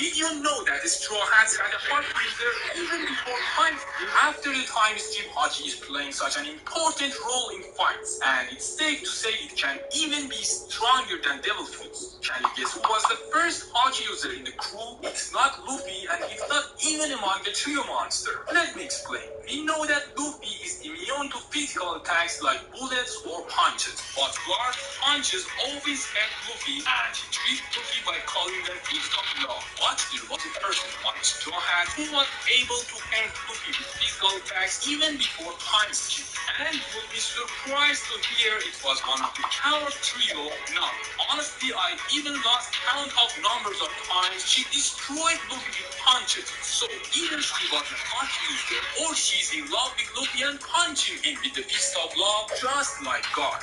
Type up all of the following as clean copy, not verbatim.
Did you know that the Straw Hats had a hot freezer even before time skip? After the time skip, Hachi is playing such an important role in fights, and it's safe to say it can even be stronger than Devil Fruits. Can you guess who was the first Hachi user in the crew? It's not Luffy, and it's not even among the trio monster. Let me explain. We know that Luffy is immune to physical attacks like bullets or punches, but Guard punches always hurt Luffy, and he treats Luffy by calling them Beast of Love. But there was a person on the Straw Hat who was able to hurt Luffy with physical attacks even before time skip. And you'll be surprised to hear it was one of the Coward trio. Now, honestly, I even lost count of numbers of times she destroyed Luffy with punches. So either she was a punch user or she's in love with Luffy and punching him with the fist of love just like God.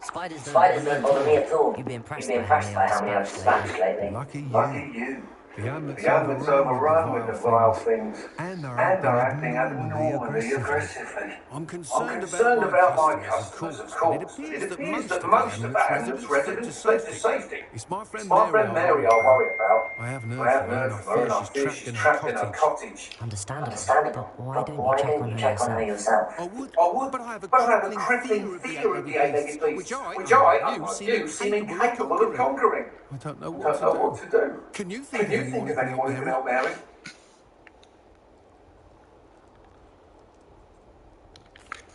Spiders don't bother me at all. You've been impressed by how many I've dispatched lately. Lucky you. The The hamlet's overrun with the vile things, and they're and they're acting acting abnormally aggressively. I'm I'm concerned concerned about my about my customers, customers, of of course, course, but it but it appears appears that that most of the hamlet's residents fled to safety. It's my It's friend my friend Mary Mary I I worry worry about. about. I haven't I heard from haven't her, heard and I from her, fear and I she's fear trapped she's in her trapped in her cottage. cottage. Understandable. But why But don't why you check don't on you her check on her yourself? yourself? I would, I would, but I have a but I have a crippling crippling fear of the eight-legged beasts, beasts, which which I, I, unlike you, unlike seem you, seem incapable of incapable of conquering. conquering. I don't know I what don't know what to to do. do. Can you think Can of you anyone think who of can help anyone who can Mary? help Mary?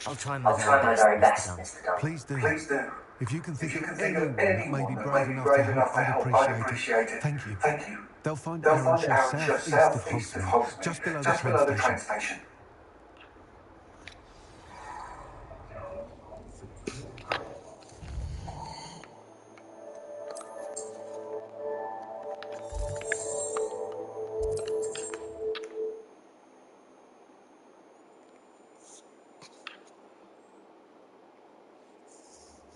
I'll try I'll try my very best, Dunn. Mr. Dunn. Please do. Please do. If you can If think you of can think of anyone that may be anyone that brave may be enough to brave help, enough to I'd help, I'd appreciate appreciate it. it. Thank you. Thank you. They'll find They'll find Arrowshire Arrowshire southeast of southeast of Hogsmeade, Hogsmeade, just below the just train below the train station. station.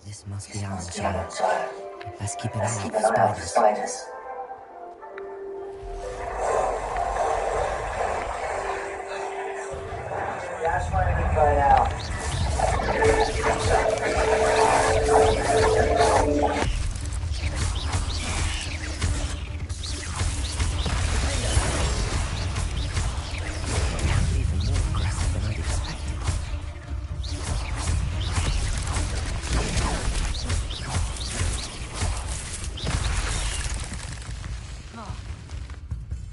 This must be Must be Arrowshire. Arrowshire. Best keep an Let's eye keep out an for eye out for spiders. spiders. That's why we go now. Even more aggressive than I'd expected.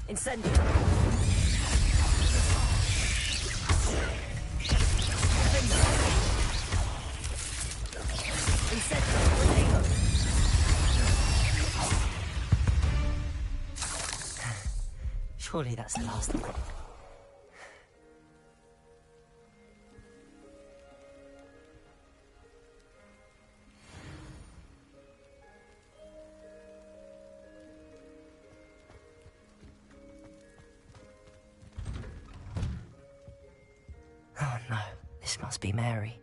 Incendio! Surely that's the last of them. Oh no, this must be Mary.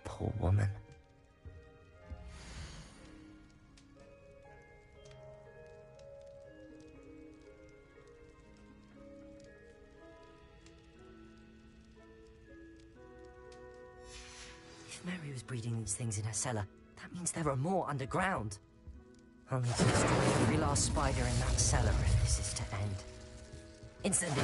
Poor woman. If Mary was breeding these things in her cellar, that means there are more underground. I'll need to destroy every last spider in that cellar if this is to end. Incendio!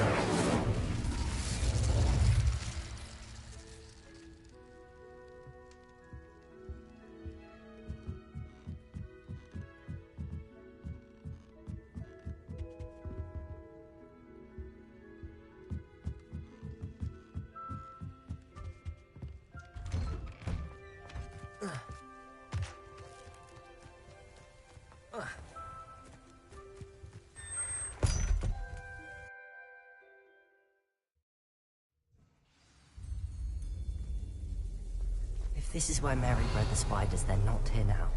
If this is where Mary bred the spiders, they're not here now.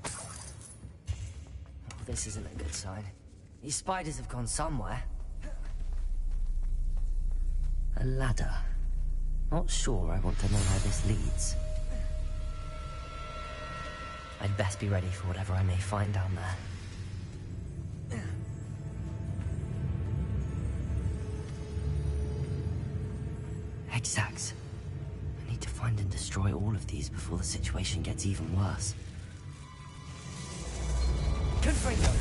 Oh, this isn't a good sign. These spiders have gone somewhere. A ladder. Not sure I want to know where this leads. I'd best be ready for whatever I may find down there. Egg sacs. I need to find and destroy all of these before the situation gets even worse. Confringo!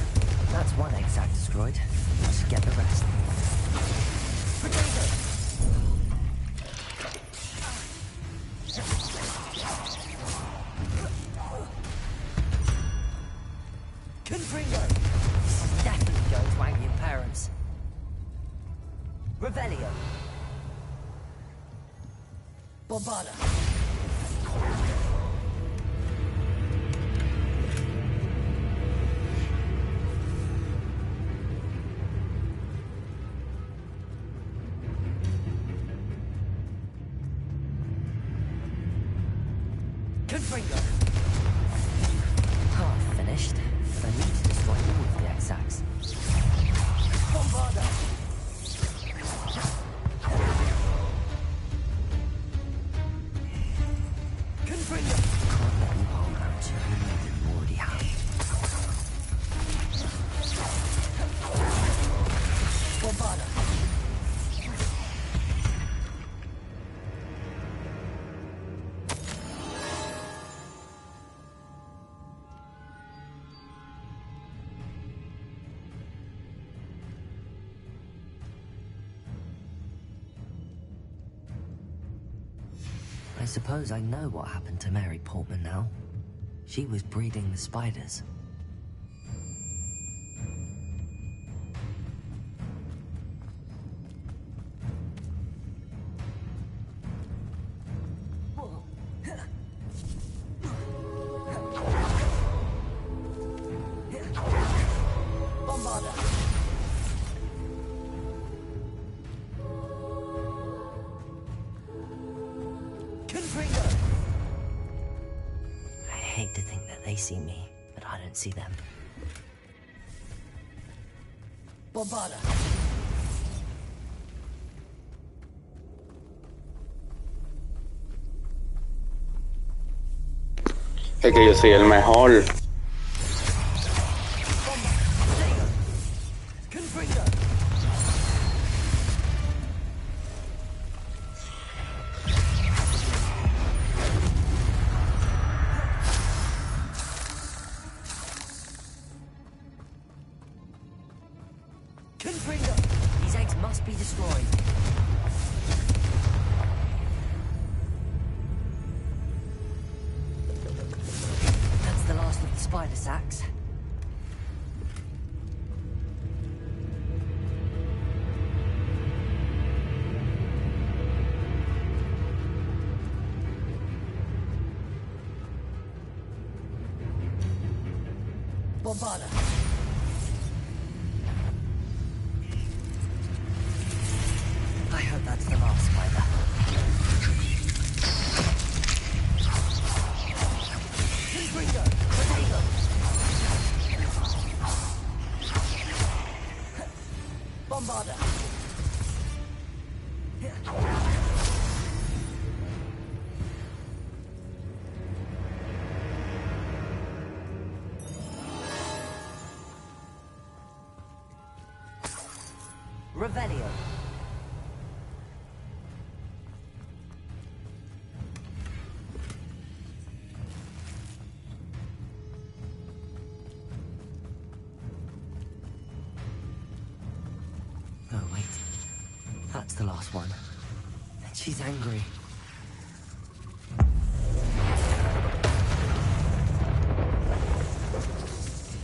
That's one egg sac destroyed. Let's get the rest. Potato! Confringo! This is definitely going to anger your parents. Revelio. Bombada. Confringo. Half finished, but I need to destroy all of the egg sacs. Bombarda. Confringo. Can't let you hold out to any more than you already have. Bombarda. I suppose I know what happened to Mary Portman now. She was breeding the spiders. Bombarda. I hate to think that they see me, but I don't see them. Bombarda. Es que yo soy el mejor. These eggs must be destroyed. That's the last of the spider sacs. Bombarda. I hope that's the last spider. Confringo! Potato! Bombarda! Revelio. Oh, wait. That's the last one. And she's angry.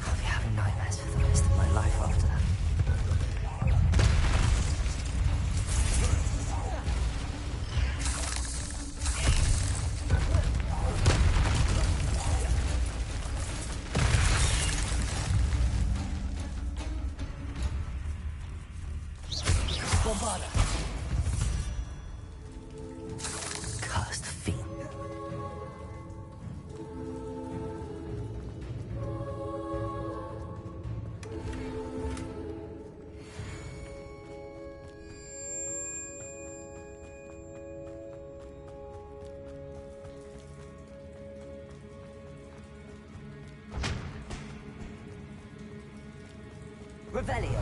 I'll be having nightmares for the rest of my life after that. Cursed fiend. Revelio.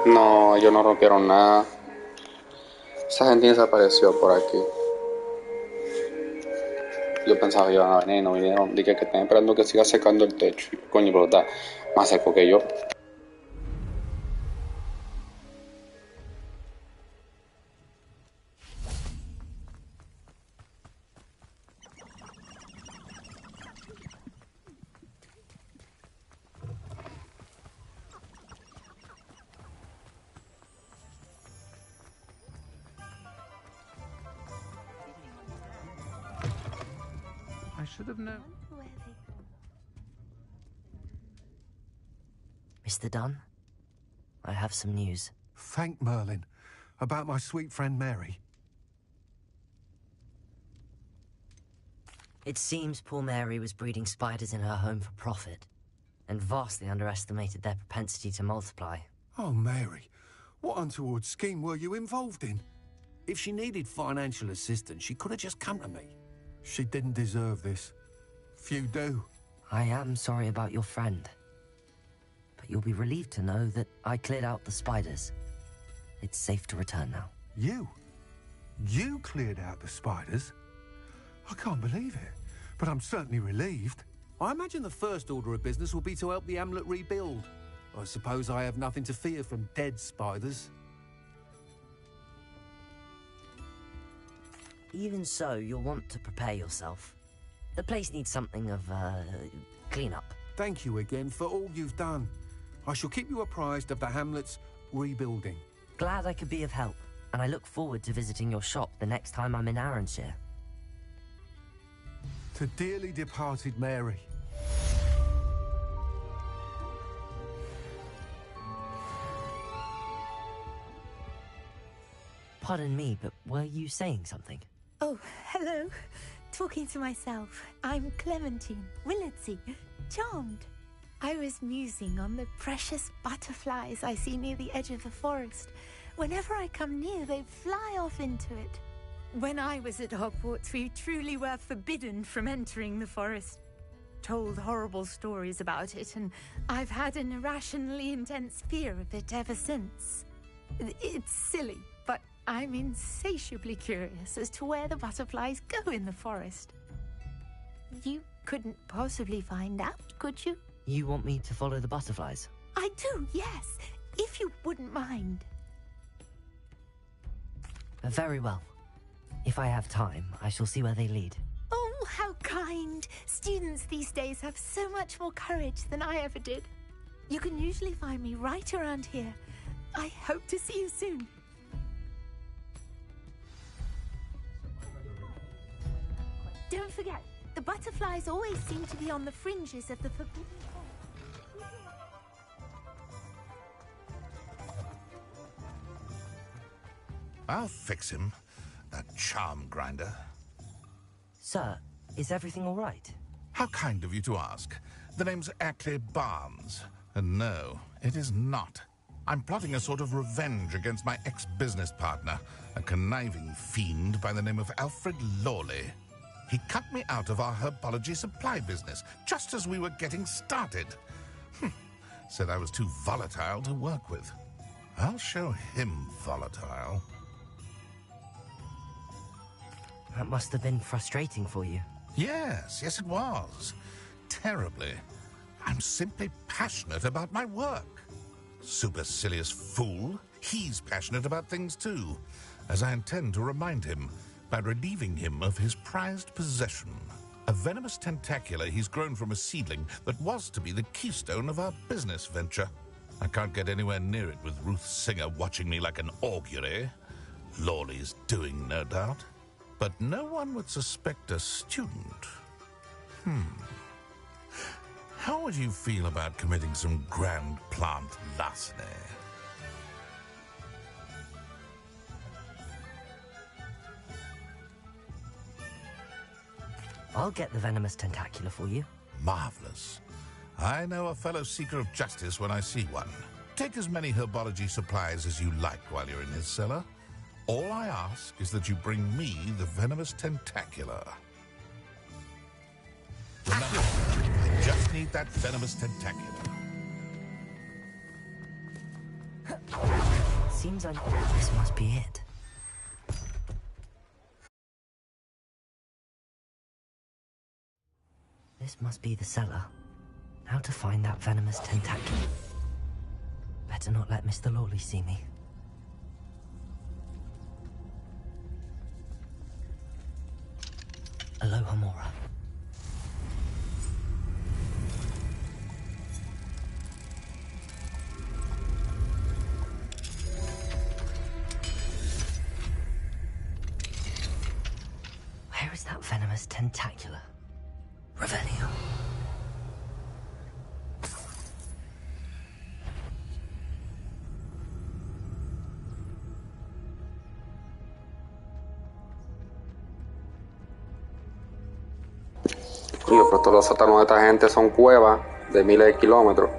No, ellos no rompieron nada. Esa gente desapareció por aquí. Yo pensaba que iban a venir y no vinieron. Dije que están esperando que siga secando el techo. Coño, pero está más seco que yo. I should have known. Mr. Dunn, I have some news. Thank Merlin. About my sweet friend Mary. It seems poor Mary was breeding spiders in her home for profit, and vastly underestimated their propensity to multiply. Oh, Mary. What untoward scheme were you involved in? If she needed financial assistance, she could have just come to me. She didn't deserve this. Few do. I am sorry about your friend, but you'll be relieved to know that I cleared out the spiders. It's safe to return now. You? You cleared out the spiders? I can't believe it, but I'm certainly relieved. I imagine the first order of business will be to help the amulet rebuild. I suppose I have nothing to fear from dead spiders. Even so, you'll want to prepare yourself. The place needs something of, clean-up. Thank you again for all you've done. I shall keep you apprised of the hamlet's rebuilding. Glad I could be of help, and I look forward to visiting your shop the next time I'm in Arranshire. To dearly departed Mary. Pardon me, but were you saying something? Oh, hello. Talking to myself. I'm Clementine, Willardsey, charmed. I was musing on the precious butterflies I see near the edge of the forest. Whenever I come near, they fly off into it. When I was at Hogwarts, we truly were forbidden from entering the forest. Told horrible stories about it, and I've had an irrationally intense fear of it ever since. It's silly, but I'm insatiably curious as to where the butterflies go in the forest. You couldn't possibly find out, could you? You want me to follow the butterflies? I do, yes, if you wouldn't mind. Very well. If I have time, I shall see where they lead. Oh, how kind. Students these days have so much more courage than I ever did. You can usually find me right around here. I hope to see you soon. Don't forget, the butterflies always seem to be on the fringes of the forbidden forest. I'll fix him, that charm grinder. Sir, is everything all right? How kind of you to ask. The name's Ackley Barnes. And no, it is not. I'm plotting a sort of revenge against my ex-business partner, a conniving fiend by the name of Alfred Lawley. He cut me out of our herbology supply business, just as we were getting started. Said I was too volatile to work with. I'll show him volatile. That must have been frustrating for you. Yes, it was. Terribly. I'm simply passionate about my work. Supercilious fool. He's passionate about things too, as I intend to remind him by relieving him of his prized possession. A venomous tentacula he's grown from a seedling that was to be the keystone of our business venture. I can't get anywhere near it with Ruth Singer watching me like an augury. Lawley's doing, no doubt. But no one would suspect a student. How would you feel about committing some grand plant larceny? I'll get the venomous tentacula for you. Marvelous. I know a fellow seeker of justice when I see one. Take as many herbology supplies as you like while you're in his cellar. All I ask is that you bring me the venomous tentacula. Remember, I just need that venomous tentacula. Seems like this must be it. This must be the cellar. How to find that venomous tentacula? Better not let Mr. Lawley see me. Aloha Mora. Where is that venomous tentacula? Revelio. Digo, pero todos los sótanos de esta gente son cuevas de miles de kilómetros.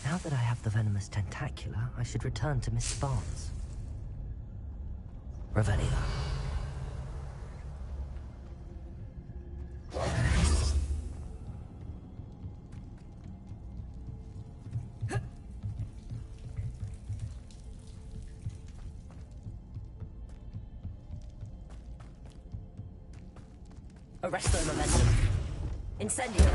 Now that I have the venomous tentacula, I should return to Mr. Barnes. Revelio. Arresto momentum. Incendio.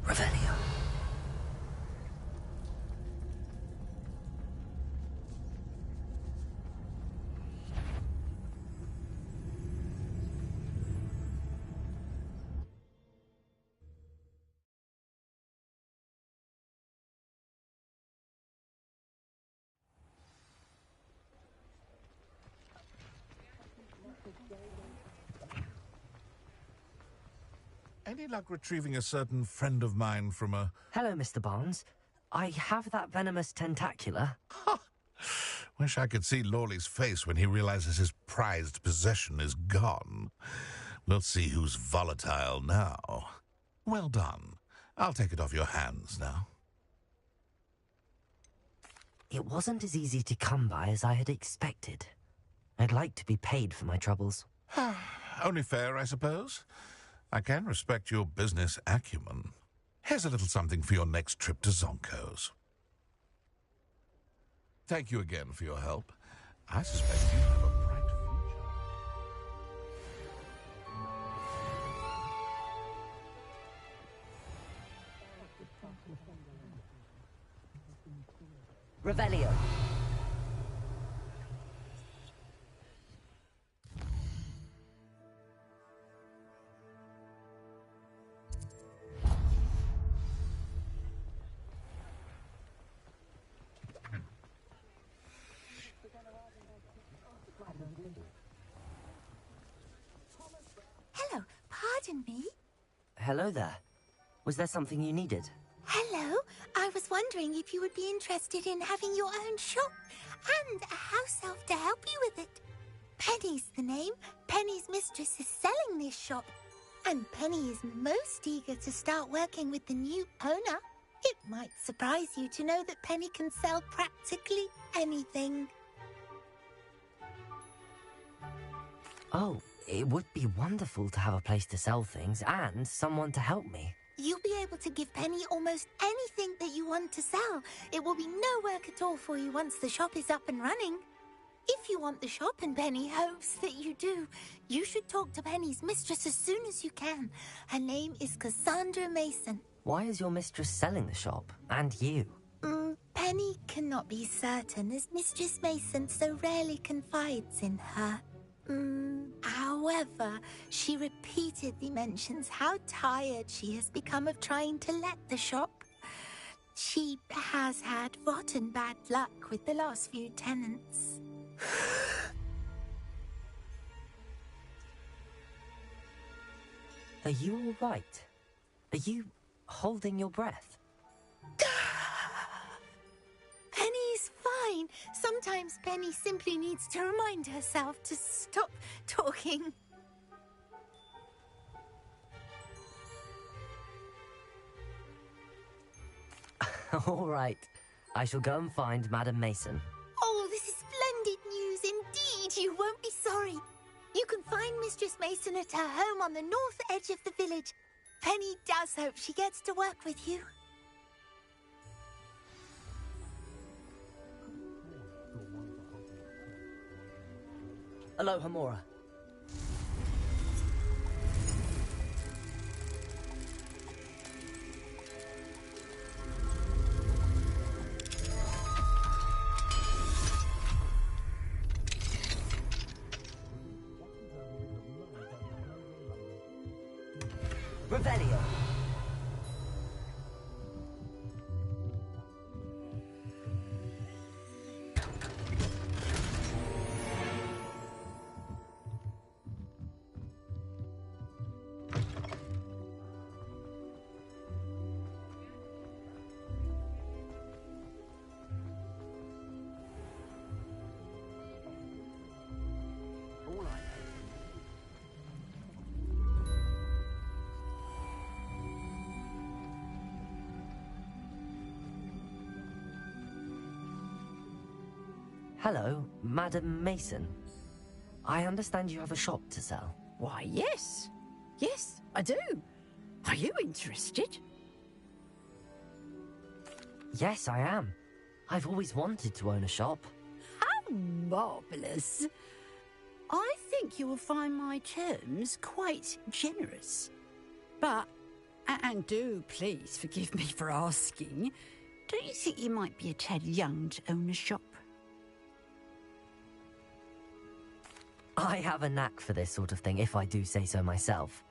Revelio. Any luck retrieving a certain friend of mine from a... Hello, Mr. Barnes. I have that venomous tentacula. Wish I could see Lawley's face when he realizes his prized possession is gone. We'll see who's volatile now. Well done. I'll take it off your hands now. It wasn't as easy to come by as I had expected. I'd like to be paid for my troubles. Only fair, I suppose. I can respect your business acumen. Here's a little something for your next trip to Zonko's. Thank you again for your help. I suspect you have a bright future. Revelio. Hello, pardon me. Hello there. Was there something you needed? Hello, I was wondering if you would be interested in having your own shop and a house elf to help you with it. Penny's the name. Penny's mistress is selling this shop, and Penny is most eager to start working with the new owner. It might surprise you to know that Penny can sell practically anything. Oh, it would be wonderful to have a place to sell things and someone to help me. You'll be able to give Penny almost anything that you want to sell. It will be no work at all for you once the shop is up and running. If you want the shop, and Penny hopes that you do, you should talk to Penny's mistress as soon as you can. Her name is Cassandra Mason. Why is your mistress selling the shop? And you? Penny cannot be certain, as Mistress Mason so rarely confides in her. However, she repeatedly mentions how tired she has become of trying to let the shop. She has had rotten bad luck with the last few tenants. Are you all right? Are you holding your breath? Penny's fine. Sometimes Penny simply needs to remind herself to stop talking. All right. I shall go and find Madam Mason. Oh, this is splendid news indeed. You won't be sorry. You can find Mistress Mason at her home on the north edge of the village. Penny does hope she gets to work with you. Aloha, Mora. Revelio. Hello, Madam Mason. I understand you have a shop to sell. Why, yes. Yes, I do. Are you interested? Yes, I am. I've always wanted to own a shop. How marvellous. I think you will find my terms quite generous. But, and do please forgive me for asking, don't you think you might be a tad young to own a shop? I have a knack for this sort of thing, if I do say so myself.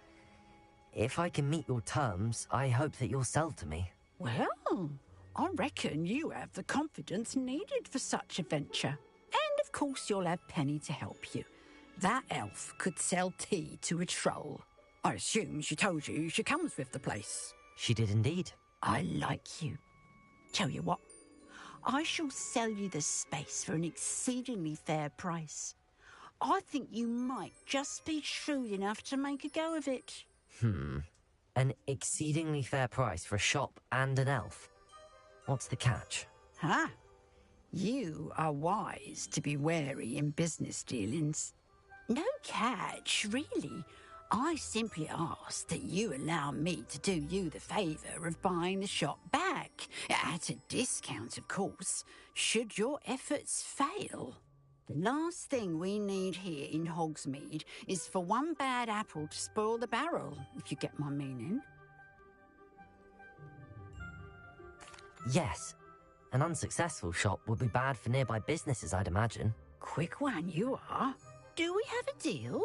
If I can meet your terms, I hope that you'll sell to me. Well, I reckon you have the confidence needed for such a venture. And of course you'll have Penny to help you. That elf could sell tea to a troll. I assume she told you she comes with the place. She did indeed. I like you. Tell you what, I shall sell you the space for an exceedingly fair price. I think you might just be shrewd enough to make a go of it. An exceedingly fair price for a shop and an elf. What's the catch? Ah, you are wise to be wary in business dealings. No catch, really. I simply ask that you allow me to do you the favour of buying the shop back. At a discount, of course, should your efforts fail. The last thing we need here in Hogsmeade is for one bad apple to spoil the barrel, if you get my meaning. Yes. An unsuccessful shop would be bad for nearby businesses, I'd imagine. Quick one, you are. Do we have a deal?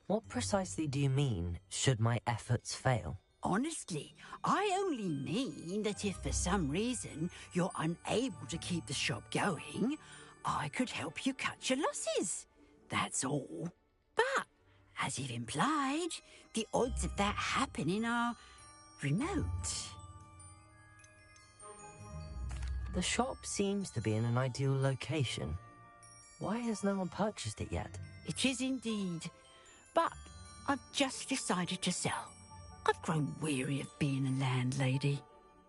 What precisely do you mean, should my efforts fail? Honestly, I only mean that if for some reason you're unable to keep the shop going, I could help you cut your losses. That's all. But, as you've implied, the odds of that happening are remote. The shop seems to be in an ideal location. Why has no one purchased it yet? It is indeed. But I've just decided to sell. I've grown weary of being a landlady.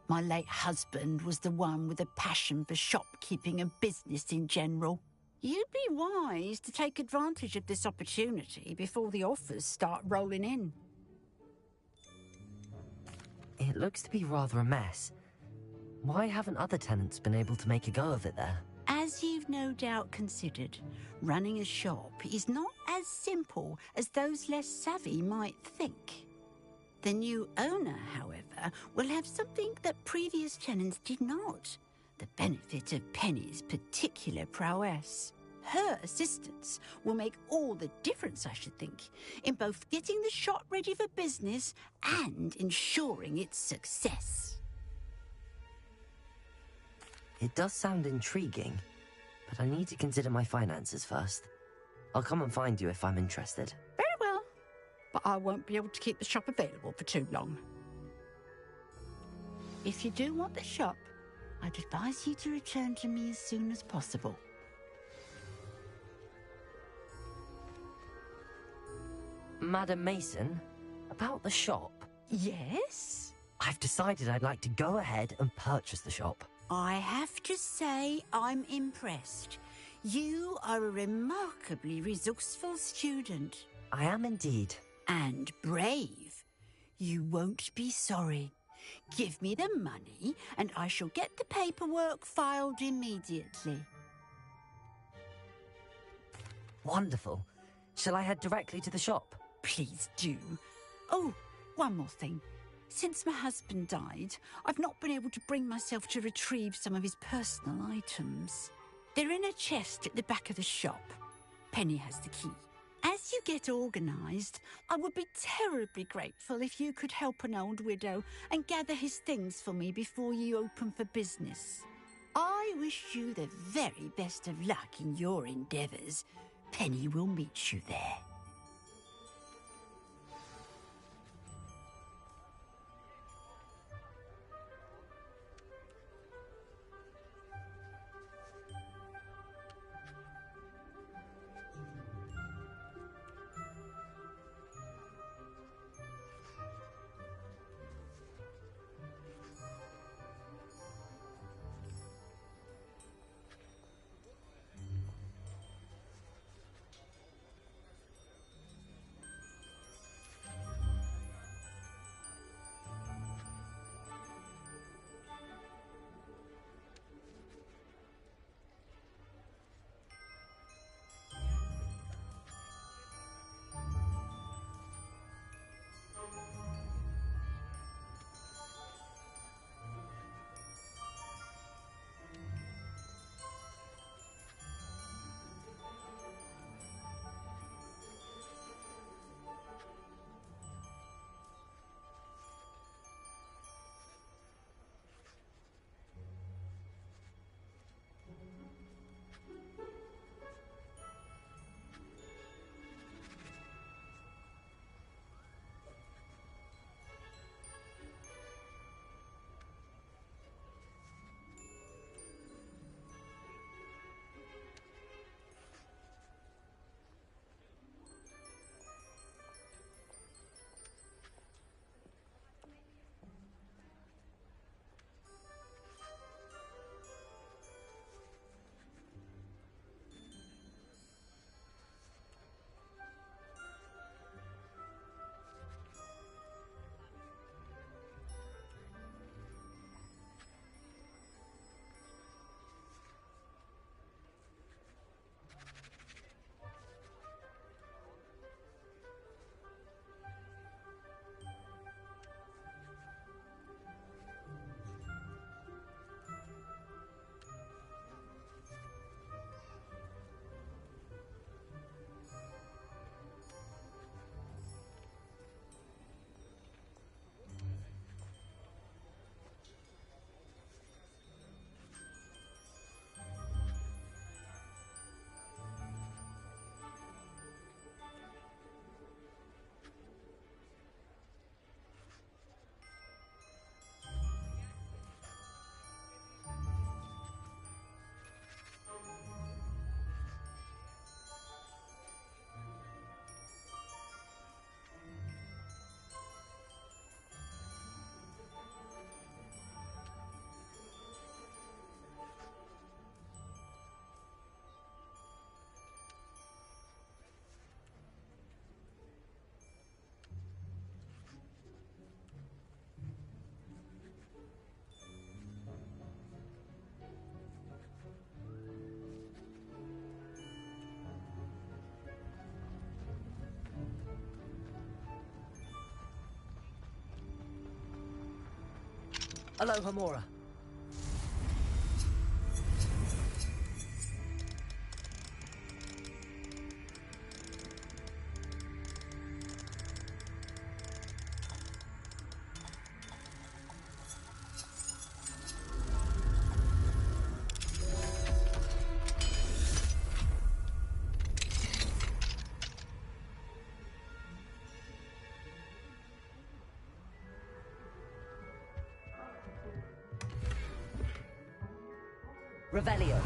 My late husband was the one with a passion for shopkeeping and business in general. You'd be wise to take advantage of this opportunity before the offers start rolling in. It looks to be rather a mess. Why haven't other tenants been able to make a go of it there? As you've no doubt considered, running a shop is not as simple as those less savvy might think. The new owner, however, will have something that previous tenants did not. The benefit of Penny's particular prowess. Her assistance will make all the difference, I should think, in both getting the shop ready for business and ensuring its success. It does sound intriguing, but I need to consider my finances first. I'll come and find you if I'm interested. Very well, but I won't be able to keep the shop available for too long. If you do want the shop, I'd advise you to return to me as soon as possible. Madam Mason, about the shop. Yes? I've decided I'd like to go ahead and purchase the shop. I have to say I'm impressed. You are a remarkably resourceful student. I am indeed. And brave. You won't be sorry. Give me the money and I shall get the paperwork filed immediately. Wonderful. Shall I head directly to the shop? Please do. Oh, one more thing. Since my husband died, I've not been able to bring myself to retrieve some of his personal items. They're in a chest at the back of the shop. Penny has the key. As you get organised, I would be terribly grateful if you could help an old widow and gather his things for me before you open for business. I wish you the very best of luck in your endeavours. Penny will meet you there. Aloha, Mora. Revelio.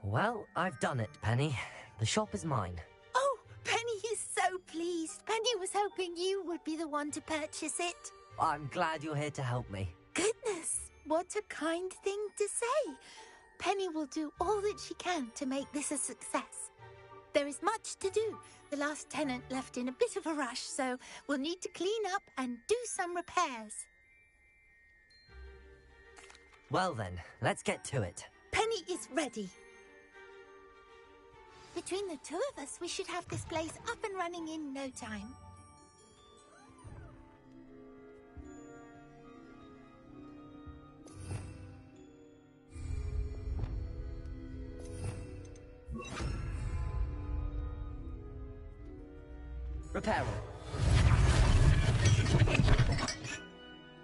Well, I've done it, Penny. The shop is mine. Oh, Penny is so pleased. Penny was hoping you would be the one to purchase it. I'm glad you're here to help me. Goodness, what a kind thing to say. Penny will do all that she can to make this a success. There is much to do. The last tenant left in a bit of a rush, so we'll need to clean up and do some repairs. Well then, let's get to it. Penny is ready. Between the two of us, we should have this place up and running in no time. Repair.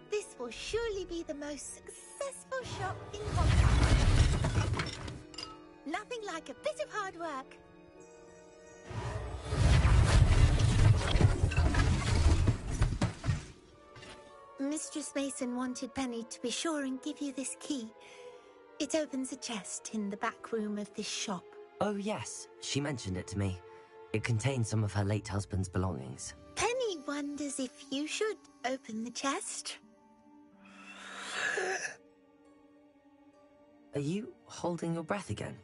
This will surely be the most successful shop in Hogwarts. Nothing like a bit of hard work. Mistress Mason wanted Penny to be sure and give you this key. It opens a chest in the back room of this shop. Oh yes, she mentioned it to me. It contains some of her late husband's belongings. Penny wonders if you should open the chest. Are you holding your breath again?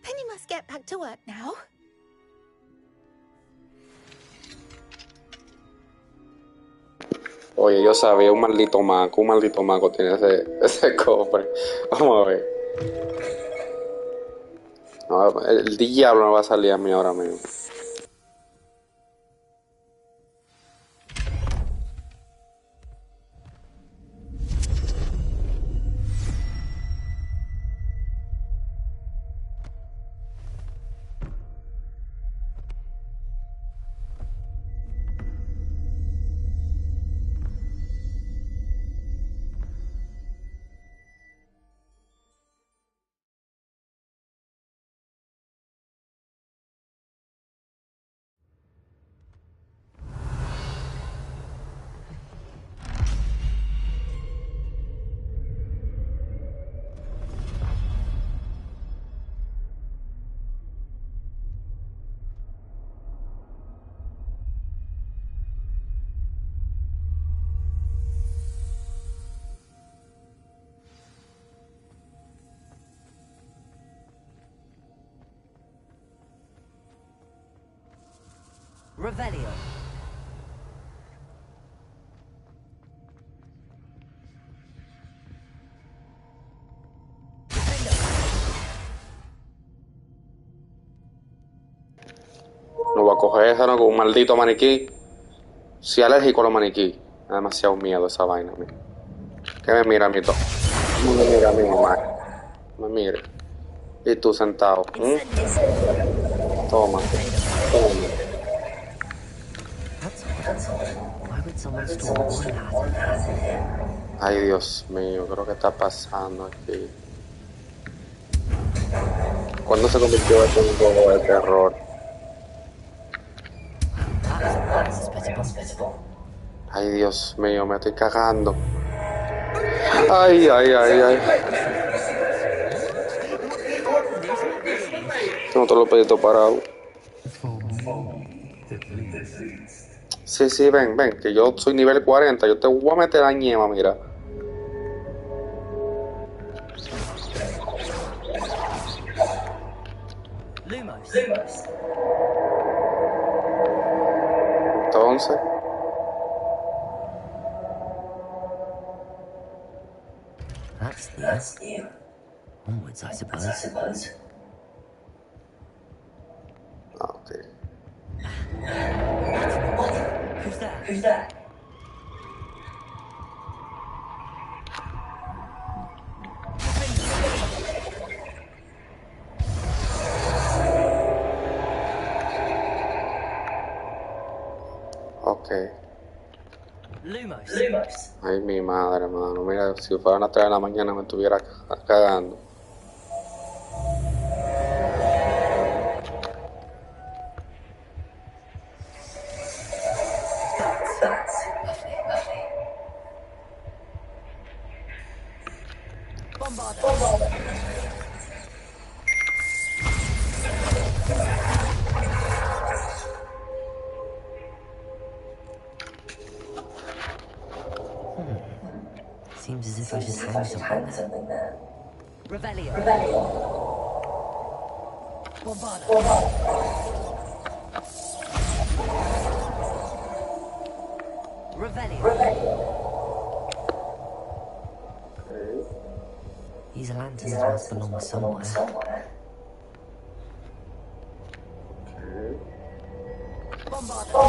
Penny must get back to work now. Oye, yo sabía, un maldito maco tiene ese cofre. Vamos a ver. No, el diablo no va a salir a mí ahora mismo. Revelio. No voy a coger eso, ¿no? Con un maldito maniquí. Soy alérgico a los maniquí. Me da demasiado miedo esa vaina, mira. ¿Qué me mira a mí todo? Me mira a mí, mamá. Me mire. Y tú sentado. Toma. Toma. Ay, Dios mío, creo que está pasando aquí. ¿Cuándo se convirtió esto en un juego de terror? Ay, Dios mío, me estoy cagando. Ay, ay, ay, ay. No te lo pedí todo parado. Sí, sí, ven, ven, que yo soy nivel 40. Yo te voy a meter a ñema, mira. Lumos. Entonces. That's new. Onwards, I suppose. Ah, ok. Who's that? Ok. Lumos. Ay, mi madre, hermano. Mira, si fueran a 3 de la mañana me estuviera cagando. Seems as if I should hang something there. Revelio. Bombarda. Revelio. These lanterns must belong somewhere. Bombarda.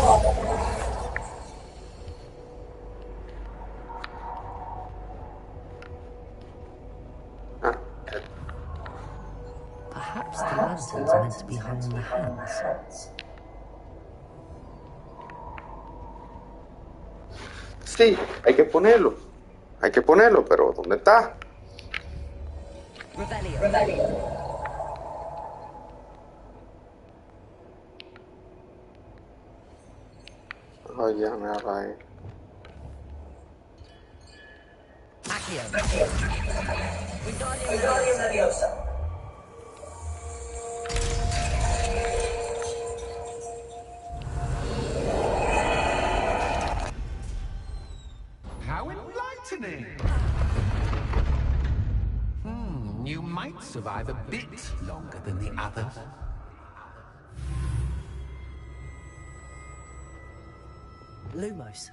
Perhaps the lanterns are meant to be hung on the hands. Sí, hay que ponerlo. Hay que ponerlo, pero ¿dónde está? Revelio. Ay, ya, mira ahí. Accio. Wingardium Leviosa. How enlightening! You might survive a bit longer than the others. Lumos.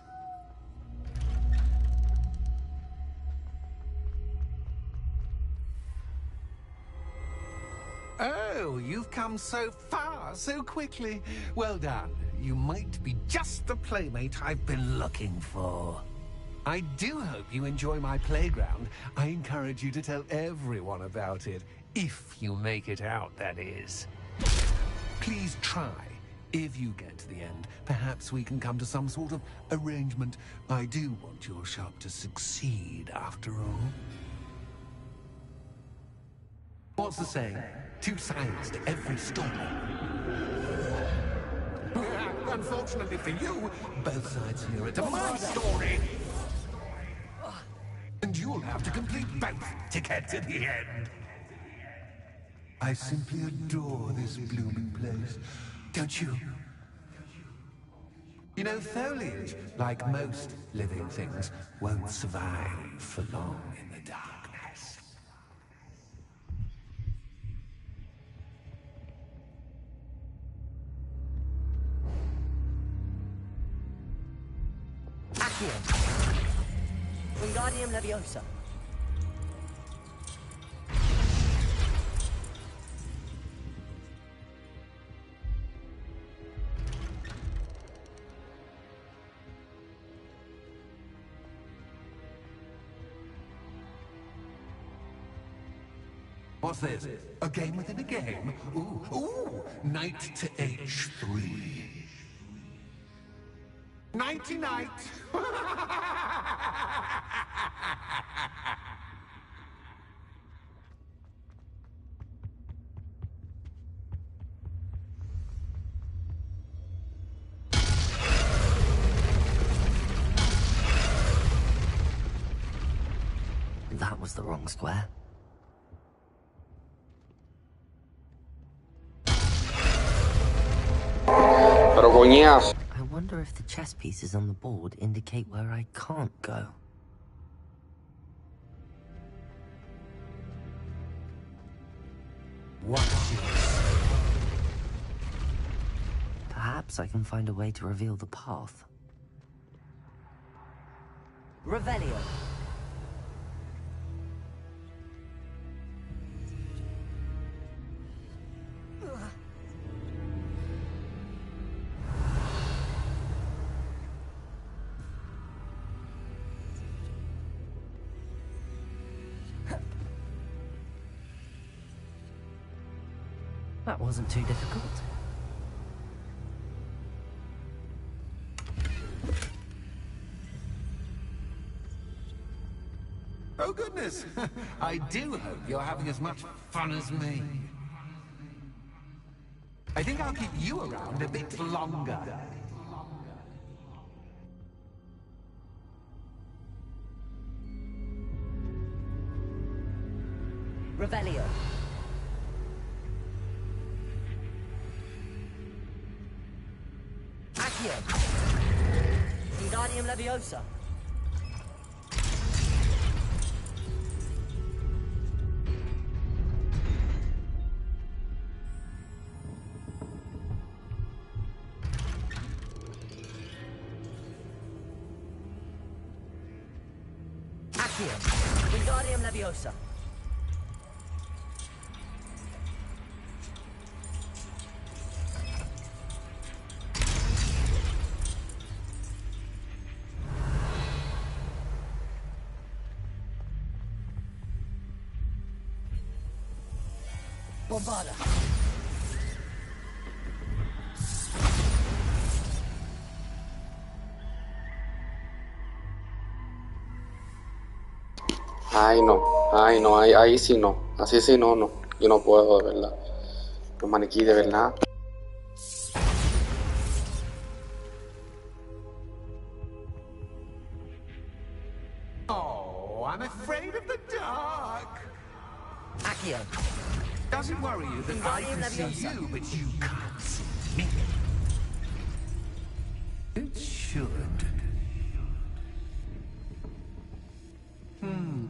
Oh, you've come so far, so quickly. Well done. You might be just the playmate I've been looking for. I do hope you enjoy my playground. I encourage you to tell everyone about it. If you make it out, that is. Please try. If you get to the end, perhaps we can come to some sort of arrangement. I do want your shop to succeed, after all. What's the saying? 2 sides to every story. Unfortunately for you, both sides hear it. My story! And you'll have to complete both to get to the end. I simply adore this blooming place. Don't you? You know, foliage, like most living things, won't survive for long in the darkness. Accio. Wingardium Leviosa. What's this? A game within a game? Ooh, knight to H3. Nighty-night! That was the wrong square. Pero coñazo. I wonder if the chess pieces on the board indicate where I can't go. What? Perhaps I can find a way to reveal the path. Revelio. That wasn't too difficult. Oh, goodness. I do hope you're having as much fun as me. I think I'll keep you around a bit longer. Revelio. Accio. Wingardium Leviosa. Accio. Wingardium Leviosa. Bombarda. Ay no, ahí sí no, así sí no, no, yo no puedo de verdad, los maniquí de verdad. Oh, I'm afraid of the dark. Accio. Does it worry you that I can see you, but you can't see me? It should.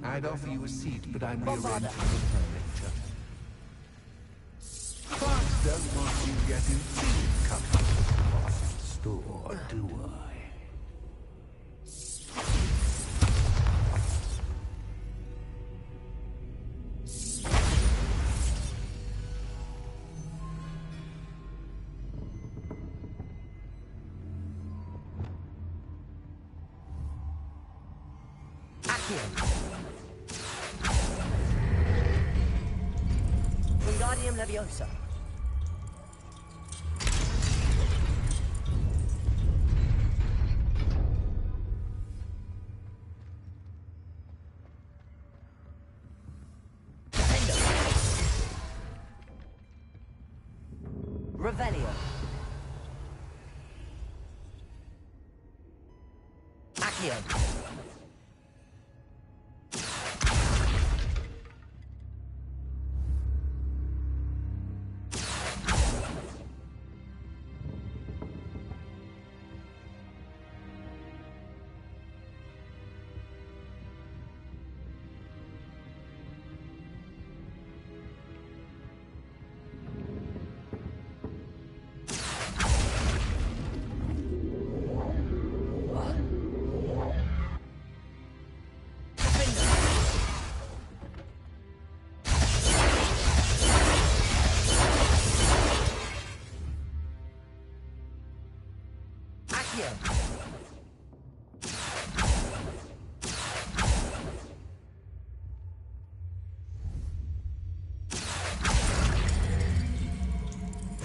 I'd offer you a seat, but I'm rearranging the furniture. But don't want you getting too comfortable across the store, do I? Wingardium Leviosa. Revelio. Accio.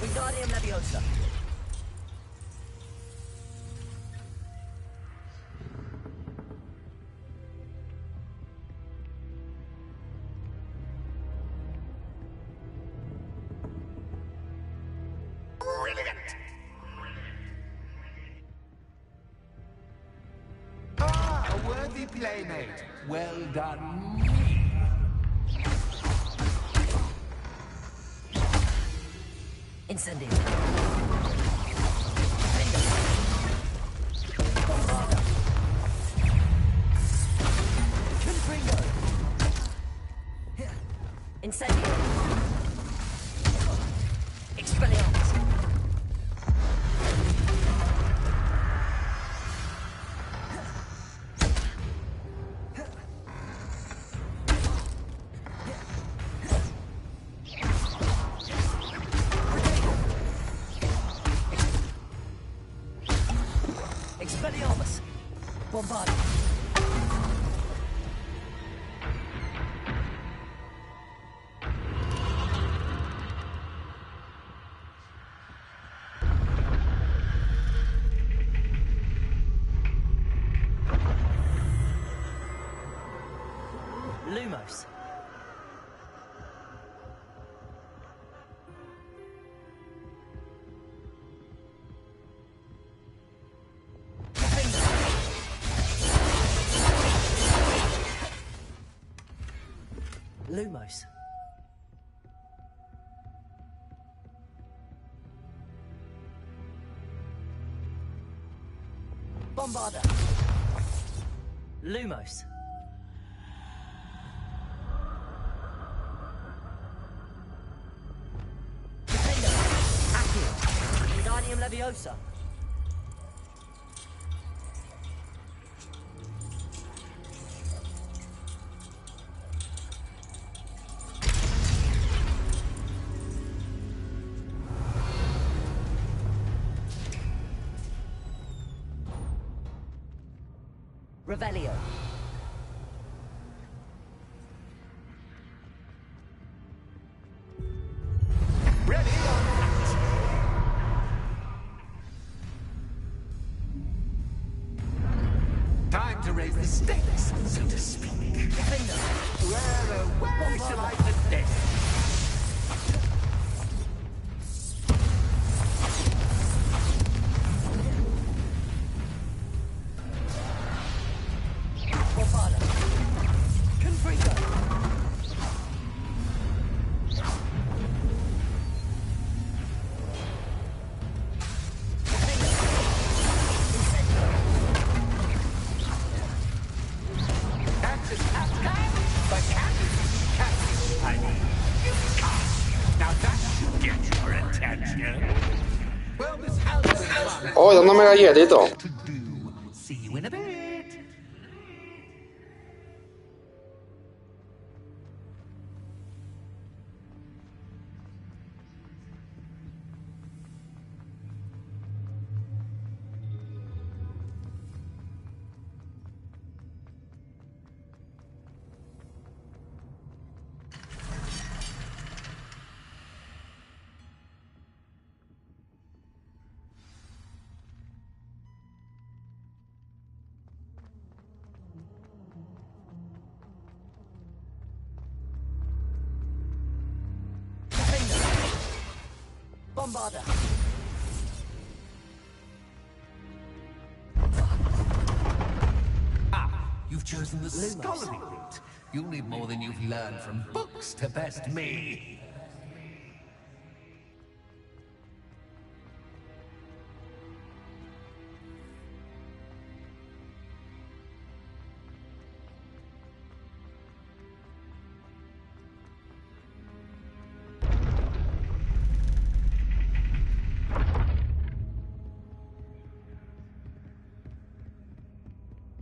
Wingardium Leviosa. Brilliant! Ah, a worthy playmate. Well done. Incendio. Incendio. Expelliarmus. Expelliarmus. Bombard. Lumos. Lumos. Bombarder. Lumos. Defender. Accio. Wingardium Leviosa. Revelio. Ready? Time to raise the stakes, so to speak. Defender. Where shall I put this? Bombarder. Confringo. Defender. Incendio. That's an outcome, but now that should get your attention. Well, this has been fun. Oh, dándome galletito. To do. See you in a bit. Bombarder. You've chosen the scholarly route. You'll need more than you've learned from books to best me.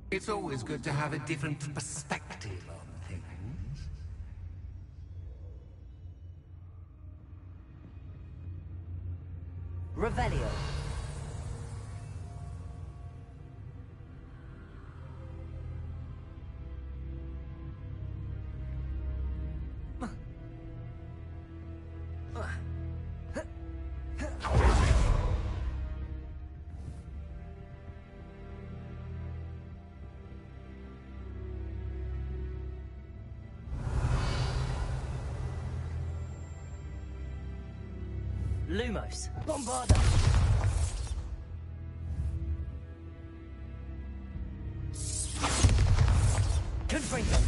It's always good to have a different perspective on things. Revelio. Lumos. Bombarder. Confringo.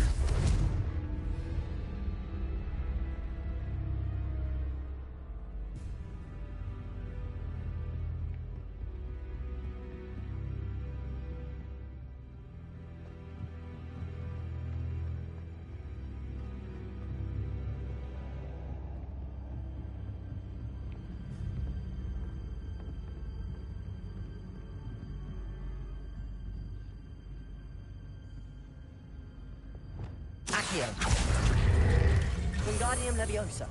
Accio. Wingardium Leviosa.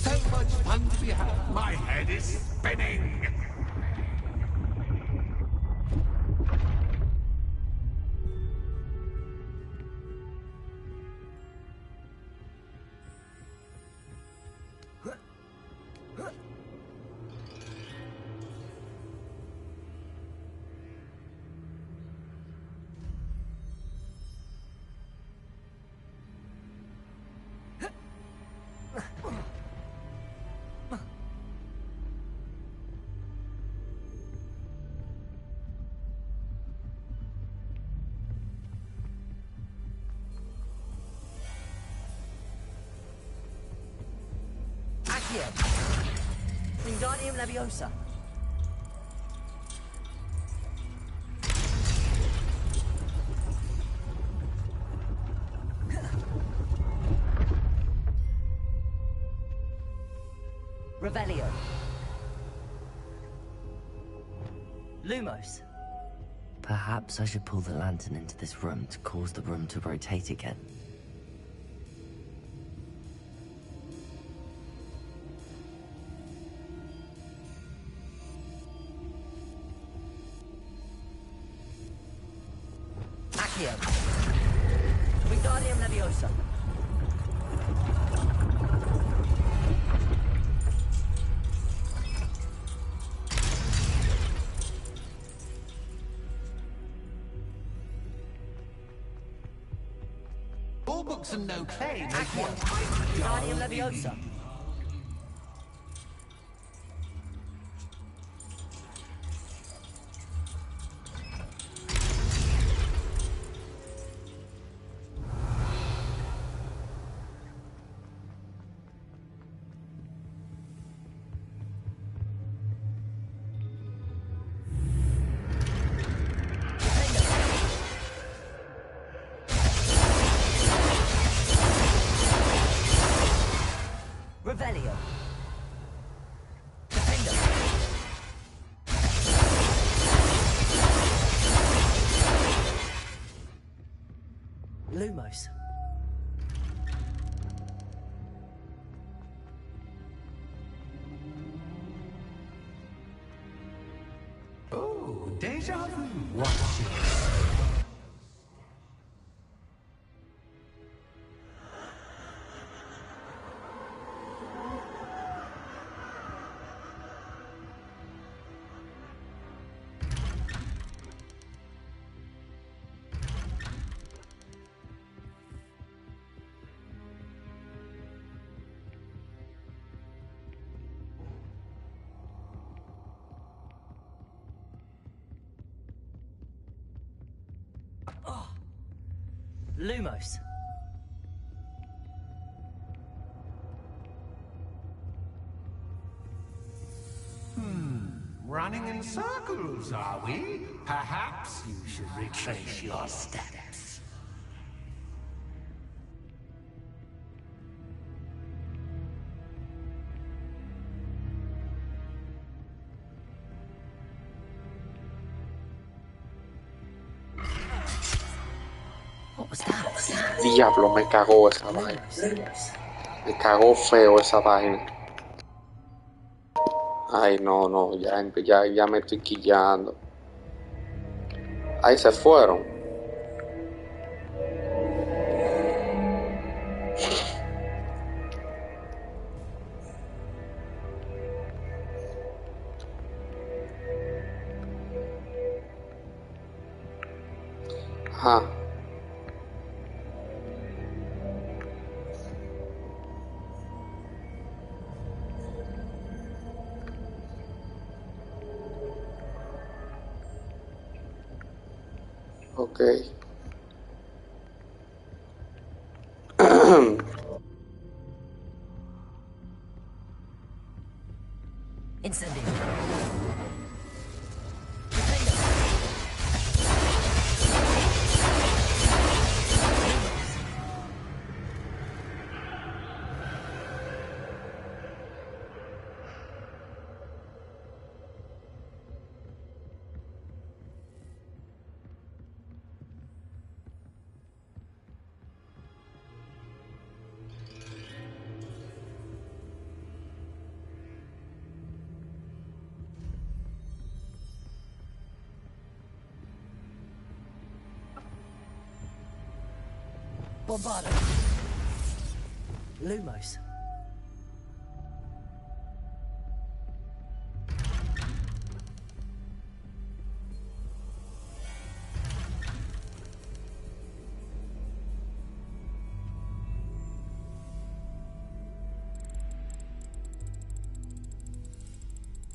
So much fun to be had. My head is spinning. Accio. Wingardium Leviosa. Revelio. Lumos. Perhaps I should pull the lantern into this room to cause the room to rotate again. Accio. Wingardium Leviosa. All books and no clay make Accio. one Wingardium Leviosa. Revelio. Defender. Lumos. Oh, deja vu. Watch it. Lumos. Running in circles, are we? Perhaps you should retrace your steps. What was that? Diablo, me cagó esa vaina. Me cagó feo esa vaina. Ay, no, ya me estoy quillando. Ahí se fueron. Ajá. Ok. Incendio. Bombarda. Lumos.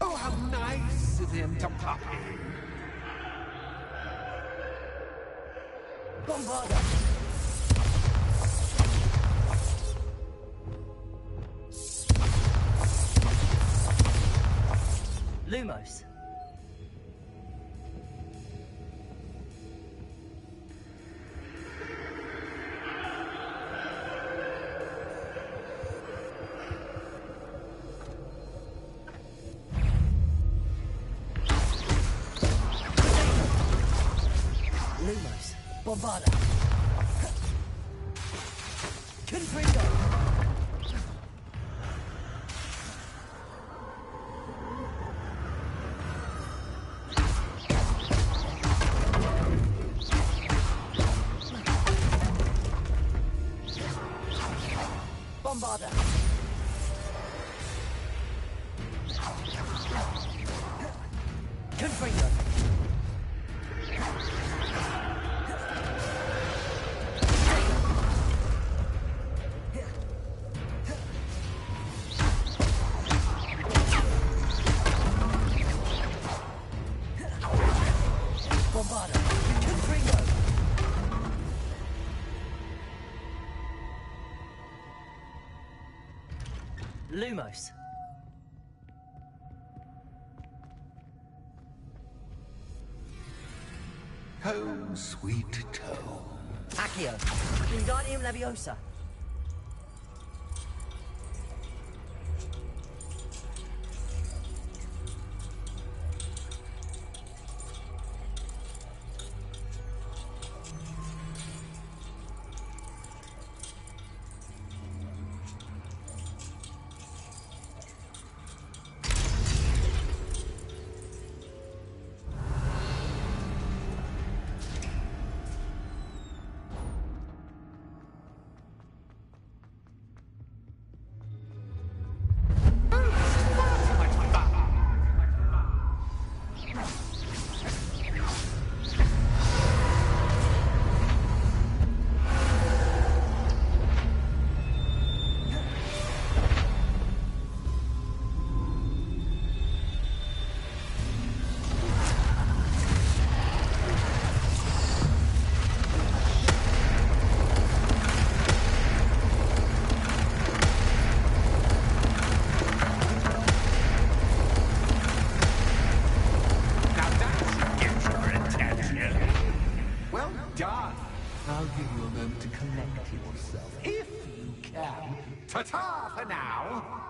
Oh, how nice of him to pop in. Bombarda. Lumos. Lumos. Bombarda. Confringo. Bombarda. Confringo. Bombarda. Confringo. Lumos. Home, sweet home. Accio. Wingardium Leviosa. Now that should get your attention. Well done. I'll give you a moment to collect yourself, if you can. Ta-ta for now.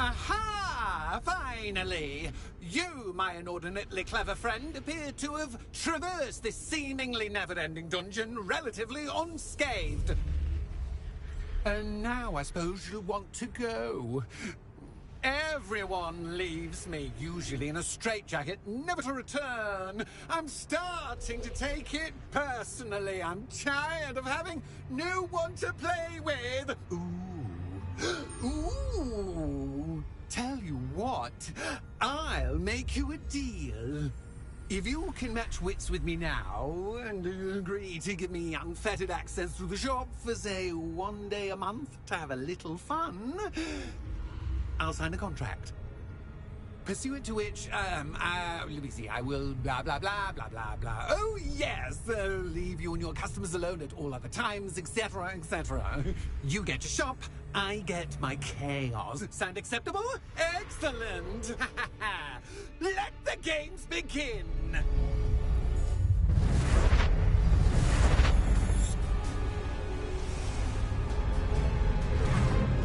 Aha! Finally! You, my inordinately clever friend, appear to have traversed this seemingly never-ending dungeon relatively unscathed. And now I suppose you'll want to go. Everyone leaves me, usually in a straitjacket, never to return. I'm starting to take it personally. I'm tired of having no one to play with. Ooh, tell you what, I'll make you a deal. If you can match wits with me now and agree to give me unfettered access to the shop for, say, 1 day a month to have a little fun, I'll sign a contract. pursuant to which, let me see, I will blah, blah, blah, blah, blah, blah. Oh, yes, leave you and your customers alone at all other times, etc., etc. You get to shop, I get my chaos. Sound acceptable? Excellent! Let the games begin!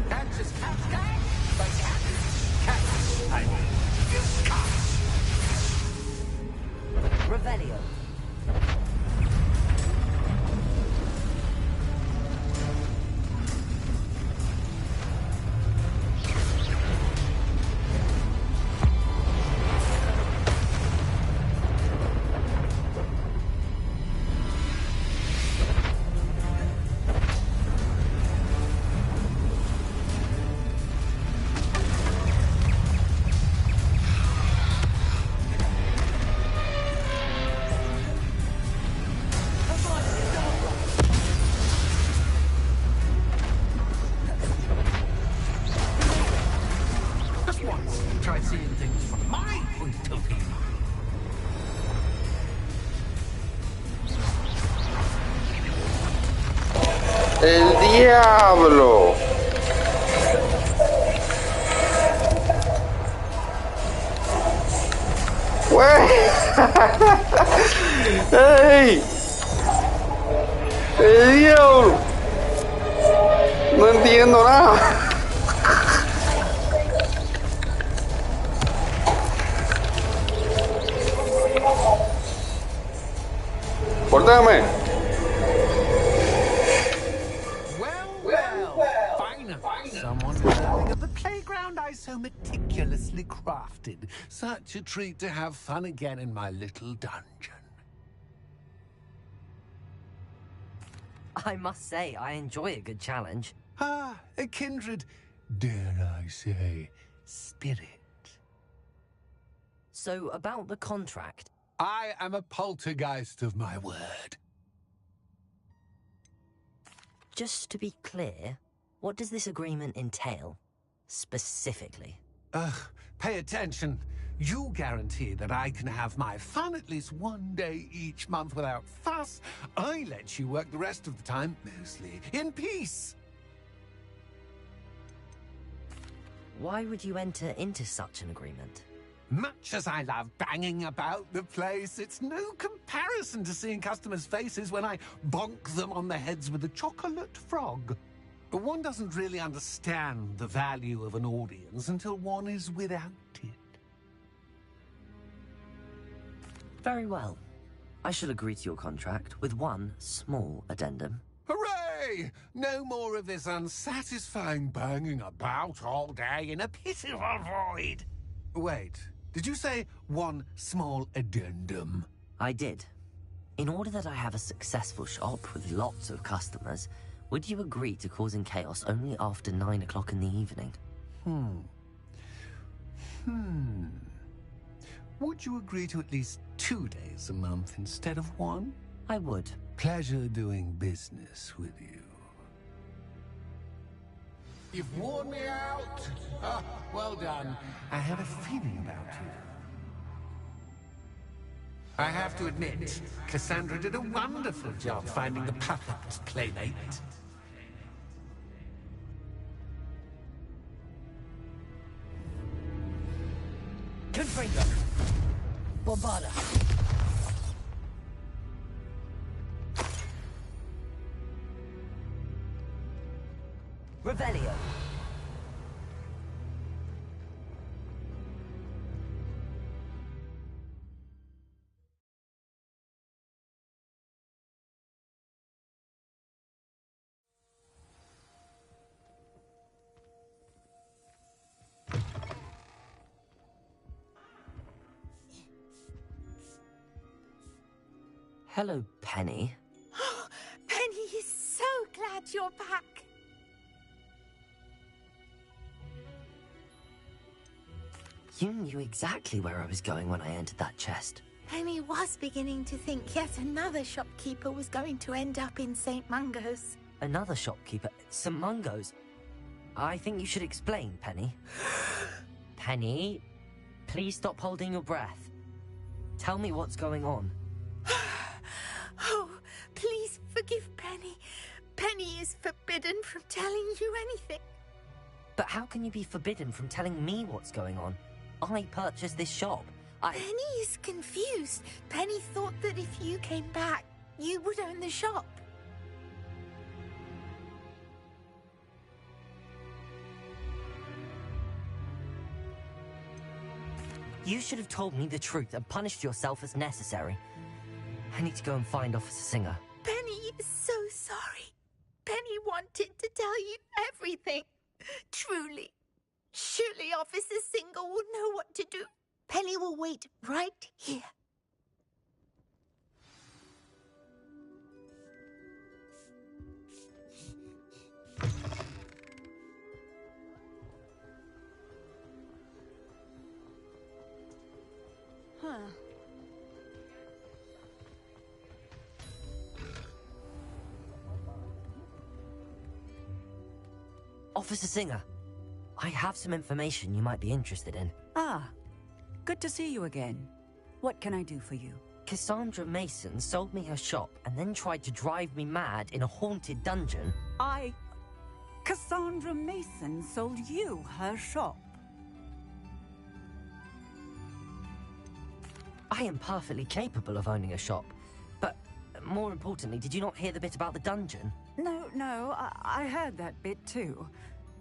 Catch is catch, catch, but catch is catch. I mean, you catch. Revelio. Try seeing things from my point of view. ¡El diablo! ¡Güey! ¡Ey! ¡El diablo! No entiendo nada. ¡Pórtame! Well, finally, someone learning of the playground I so meticulously crafted. Such a treat to have fun again in my little dungeon. I must say, I enjoy a good challenge. Ah, a kindred, dare I say, spirit. So, about the contract. I am a poltergeist of my word. Just to be clear, what does this agreement entail, specifically? Pay attention. You guarantee that I can have my fun at least one day each month without fuss. I let you work the rest of the time, mostly in peace. Why would you enter into such an agreement? Much as I love banging about the place, it's no comparison to seeing customers' faces when I bonk them on the heads with a chocolate frog. One doesn't really understand the value of an audience until one is without it. Very well. I shall agree to your contract with one small addendum. Hooray! No more of this unsatisfying banging about all day in a pitiful void. Wait, did you say one small addendum? I did. In order that I have a successful shop with lots of customers, would you agree to causing chaos only after 9 o'clock in the evening? Would you agree to at least 2 days a month instead of one? I would. Pleasure doing business with you. You've worn me out. Ah, well done. I have a feeling about you. I have to admit, Cassandra did a wonderful job finding the perfect playmate. Confringo. Bombarda. Revelio. Hello, Penny. Penny is so glad you're back. You knew exactly where I was going when I entered that chest. Penny was beginning to think yet another shopkeeper was going to end up in St. Mungo's. Another shopkeeper? St. Mungo's? I think you should explain, Penny. Penny, please stop holding your breath. Tell me what's going on. Oh, please forgive Penny. Penny is forbidden from telling you anything. But how can you be forbidden from telling me what's going on? I purchased this shop. Penny is confused. Penny thought that if you came back, you would own the shop. You should have told me the truth and punished yourself as necessary. I need to go and find Officer Singer. Penny is so sorry. Penny wanted to tell you everything. Truly. Surely Officer Singer will know what to do. Penny will wait right here. Huh. Officer Singer, I have some information you might be interested in. Ah, good to see you again. What can I do for you? Cassandra Mason sold me her shop and then tried to drive me mad in a haunted dungeon. Cassandra Mason sold you her shop? I am perfectly capable of owning a shop. But more importantly, did you not hear the bit about the dungeon? No, I heard that bit too.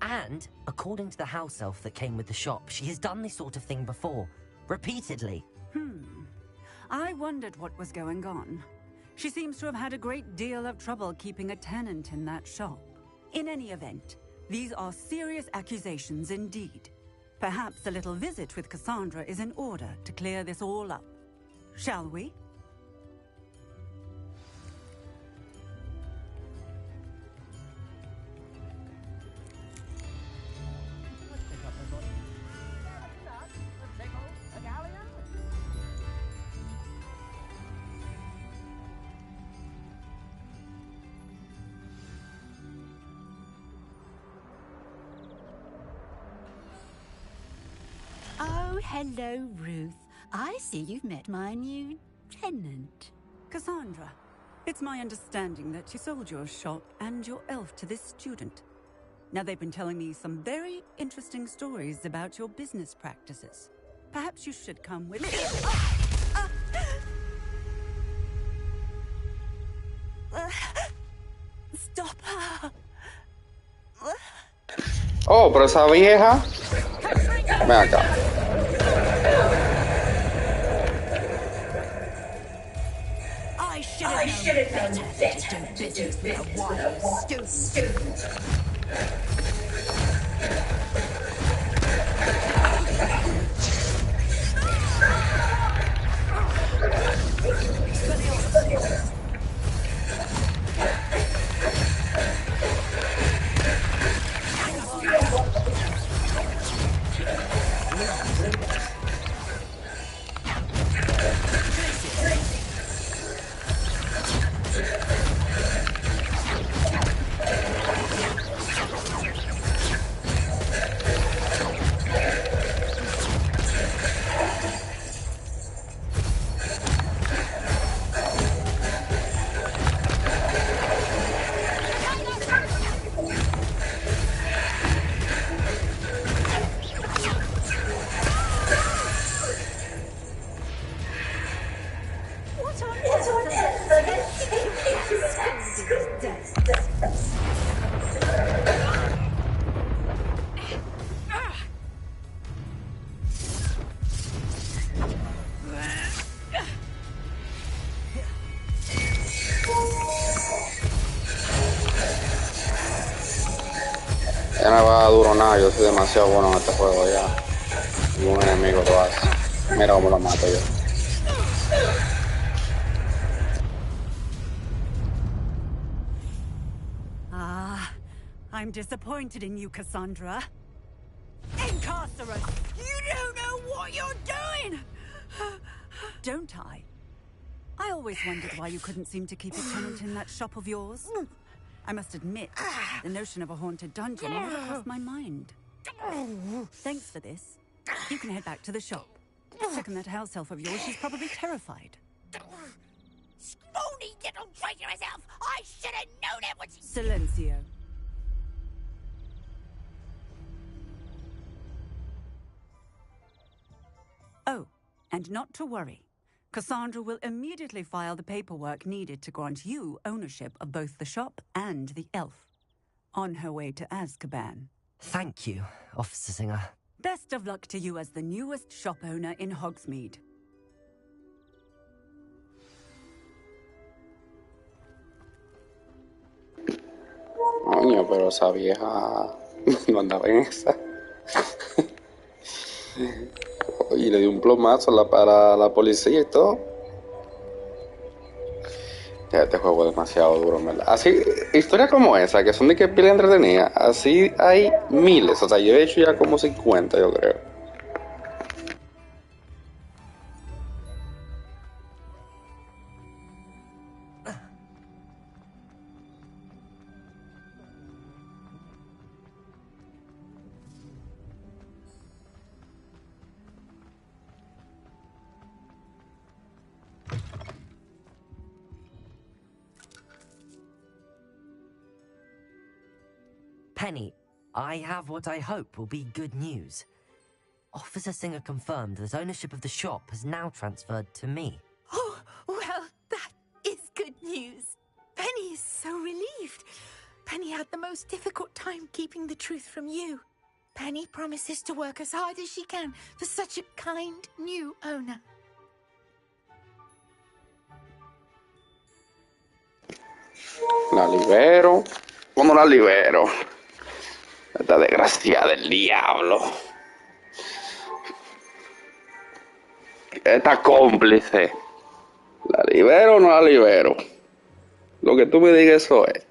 And, according to the house elf that came with the shop, she has done this sort of thing before. Repeatedly. I wondered what was going on. She seems to have had a great deal of trouble keeping a tenant in that shop. In any event, these are serious accusations indeed. Perhaps a little visit with Cassandra is in order to clear this all up. Shall we? Oh, hello, Ruth. I see you've met my new tenant. Cassandra, it's my understanding that you sold your shop and your elf to this student. Now, they've been telling me some very interesting stories about your business practices. Perhaps you should come with me. Stop her! Oh, pero esa vieja. Ven acá. I should have known better to do business with a wise student. Ya no va duro nada, yo soy demasiado bueno en este juego ya. Ningún enemigo lo hace. Mira cómo lo mato yo. I'm disappointed in you, Cassandra. Incarcerate! You don't know what you're doing! Don't I? I always wondered why you couldn't seem to keep a tenant in that shop of yours. I must admit, the notion of a haunted dungeon never crossed my mind. Thanks for this. You can head back to the shop. Second that house elf of yours, she's probably terrified. Scrawny little traitorous elf! I should have known it was... Silencio. Oh, and not to worry. Cassandra will immediately file the paperwork needed to grant you ownership of both the shop and the elf. On her way to Azkaban. Thank you, Officer Singer. Best of luck to you as the newest shop owner in Hogsmeade. Coño, pero esa vieja no andaba en esa. Y le dio un plomazo para la policía y todo. Ya, este juego es demasiado duro, ¿verdad? Así, historias como esa, que son de que pila entretenida, así hay miles. O sea, yo he hecho ya como 50, yo creo. Penny, I have what I hope will be good news. Officer Singer confirmed that ownership of the shop has now transferred to me. Oh, well, that is good news. Penny is so relieved. Penny had the most difficult time keeping the truth from you. Penny promises to work as hard as she can for such a kind new owner. La libero. ¿O no la libero? Esta desgracia del diablo. Esta cómplice. ¿La libero o no la libero? Lo que tú me digas, eso es.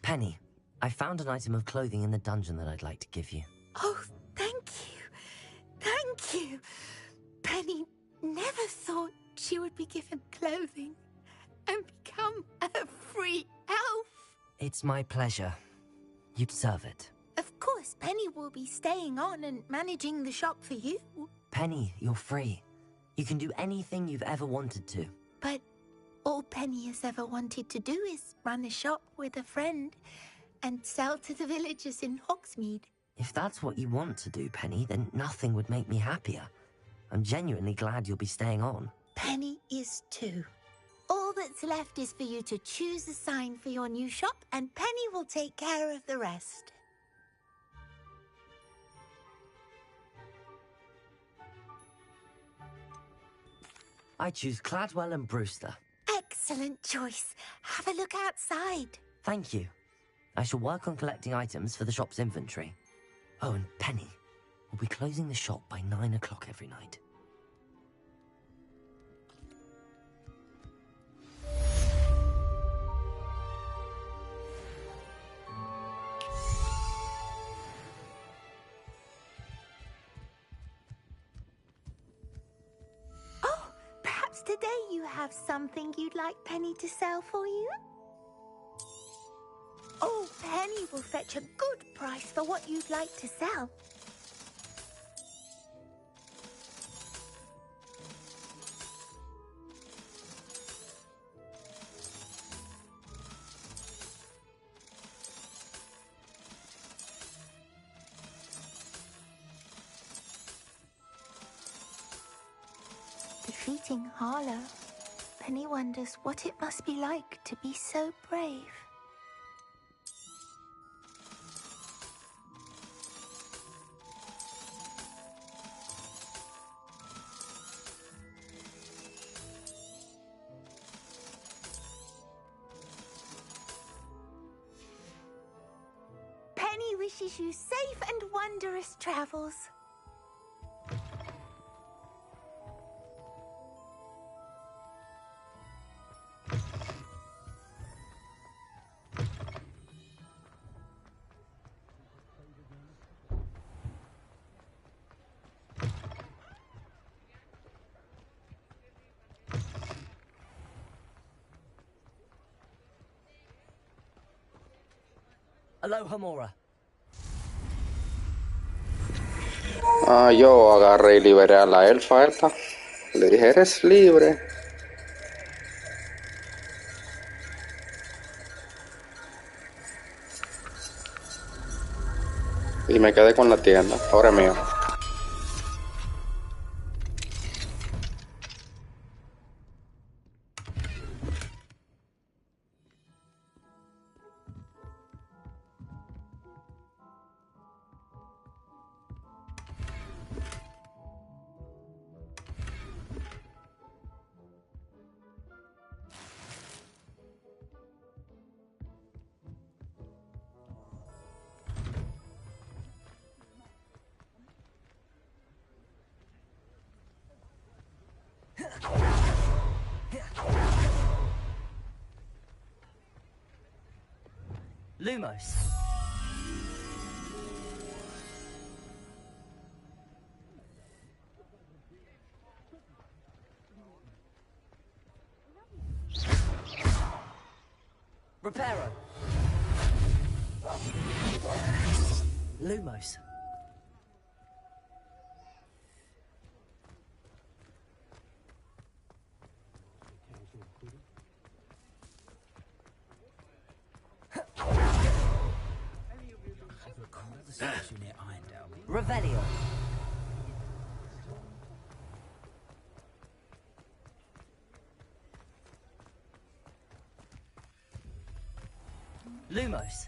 Penny, I found an item of clothing in the dungeon that I'd like to give you. Oh, thank you. Thank you. Penny never thought she would be given clothing and become a free elf. It's my pleasure. You deserve it. Of course, Penny will be staying on and managing the shop for you. Penny, you're free. You can do anything you've ever wanted to. But all Penny has ever wanted to do is run a shop with a friend and sell to the villagers in Hogsmeade. If that's what you want to do, Penny, then nothing would make me happier. I'm genuinely glad you'll be staying on. Penny is too. All that's left is for you to choose a sign for your new shop, and Penny will take care of the rest. I choose Cladwell and Brewster. Excellent choice. Have a look outside. Thank you. I shall work on collecting items for the shop's inventory. Oh, and Penny, we'll be closing the shop by 9 o'clock every night. Perhaps today you have something you'd like Penny to sell for you? Oh, Penny will fetch a good price for what you'd like to sell. Defeating Harlow, Penny wonders what it must be like to be so brave. Penny wishes you safe and wondrous travels. Aloha, Mora. Yo agarré y liberé a la elfa esta. Le dije, eres libre. Y me quedé con la tienda. Ahora es mío. Lumos. Reparo. Lumos. Revelio. Lumos.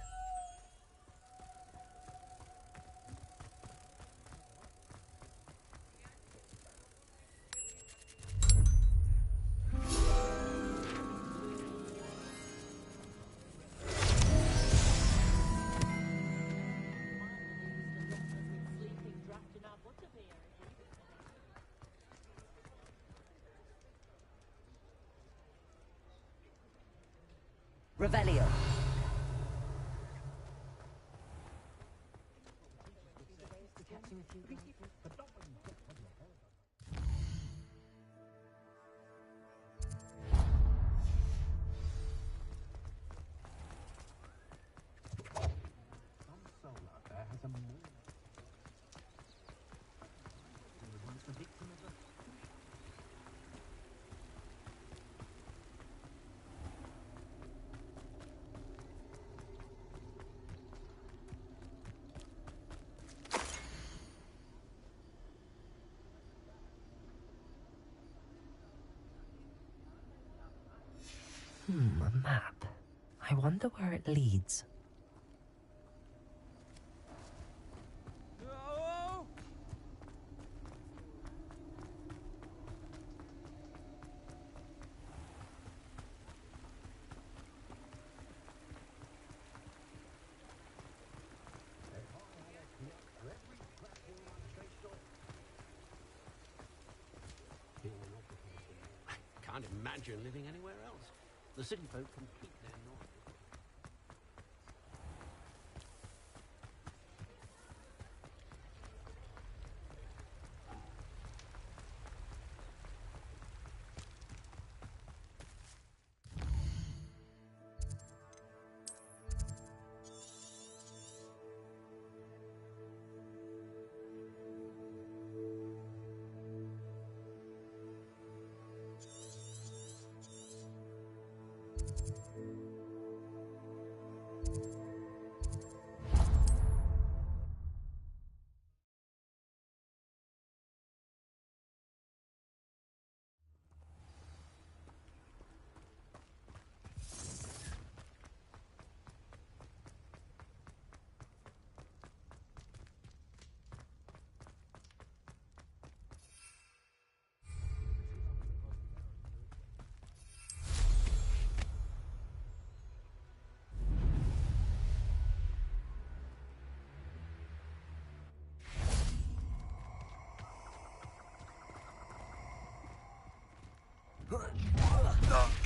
Revelio. A map. I wonder where it leads. I can't imagine living anywhere else. The city folk can keep their noise.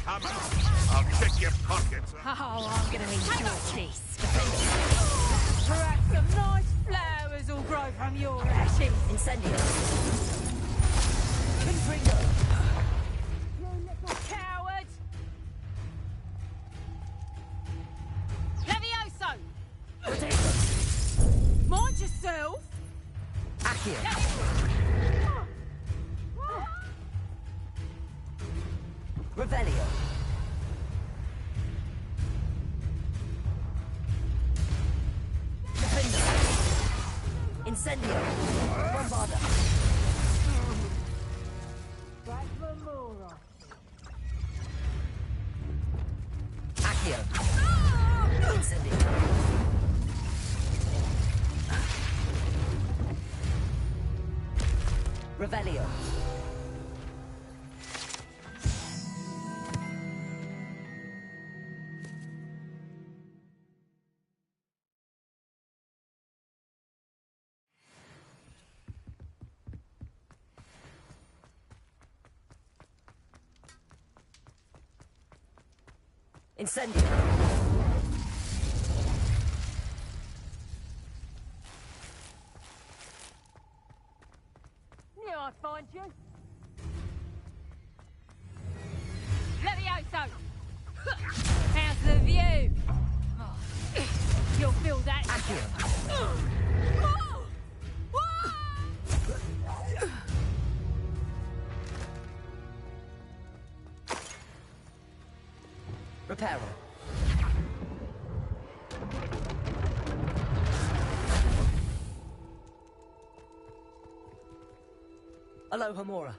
Come on, I'll check your pockets. Oh, I'm gonna need your teeth. Perhaps some nice flowers will grow from your ashes. Incendio. You little coward! Levioso! Mind yourself! Accio. Revelio. Defender. Incendio. Bombarda. Accio. Incendio. Revelio. Incendio. Now I find you. Levioso! How's the view? Oh, you'll feel that. Accio. Reparo. Aloha Mora.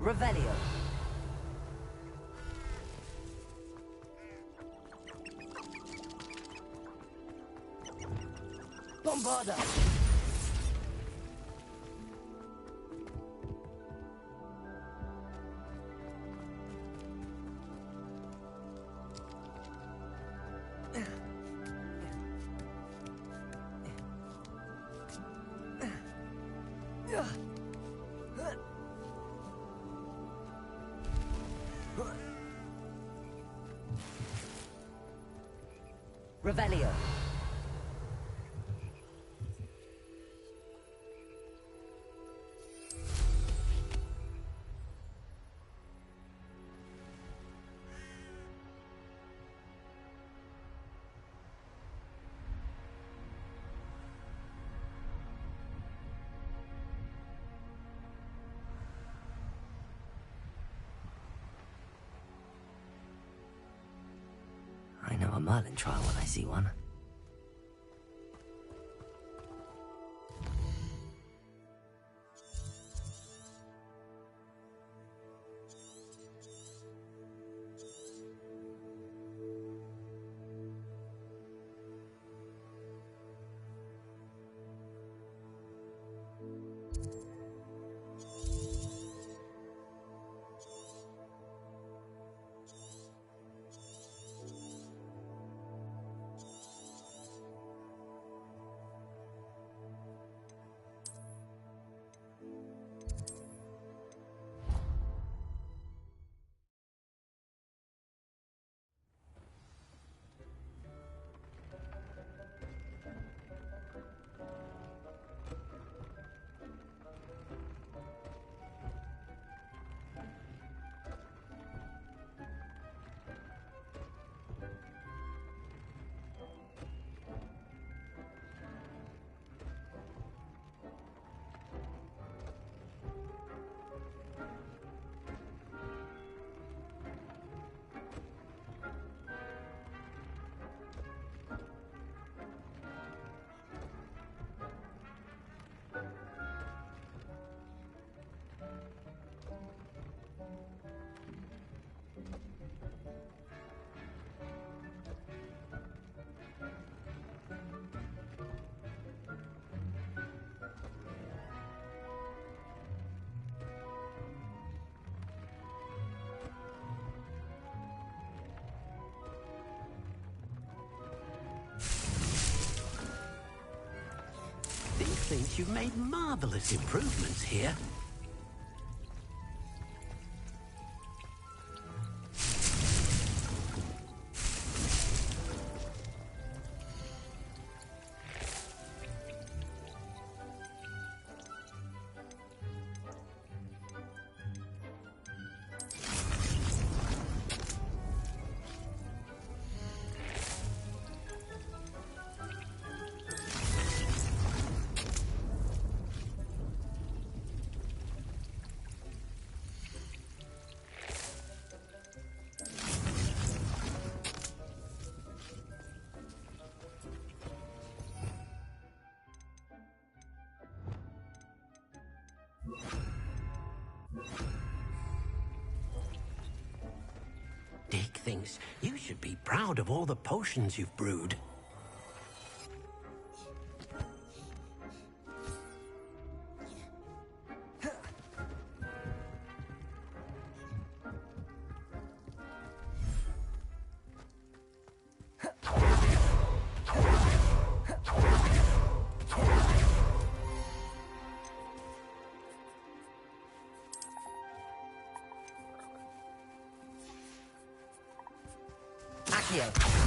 Revelio. Bombarda. Revelio. I know a Merlin trial when I see one. Dick thinks you've made marvelous improvements here. Dick thinks you should be proud of all the potions you've brewed. Accio.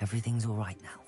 Everything's all right now.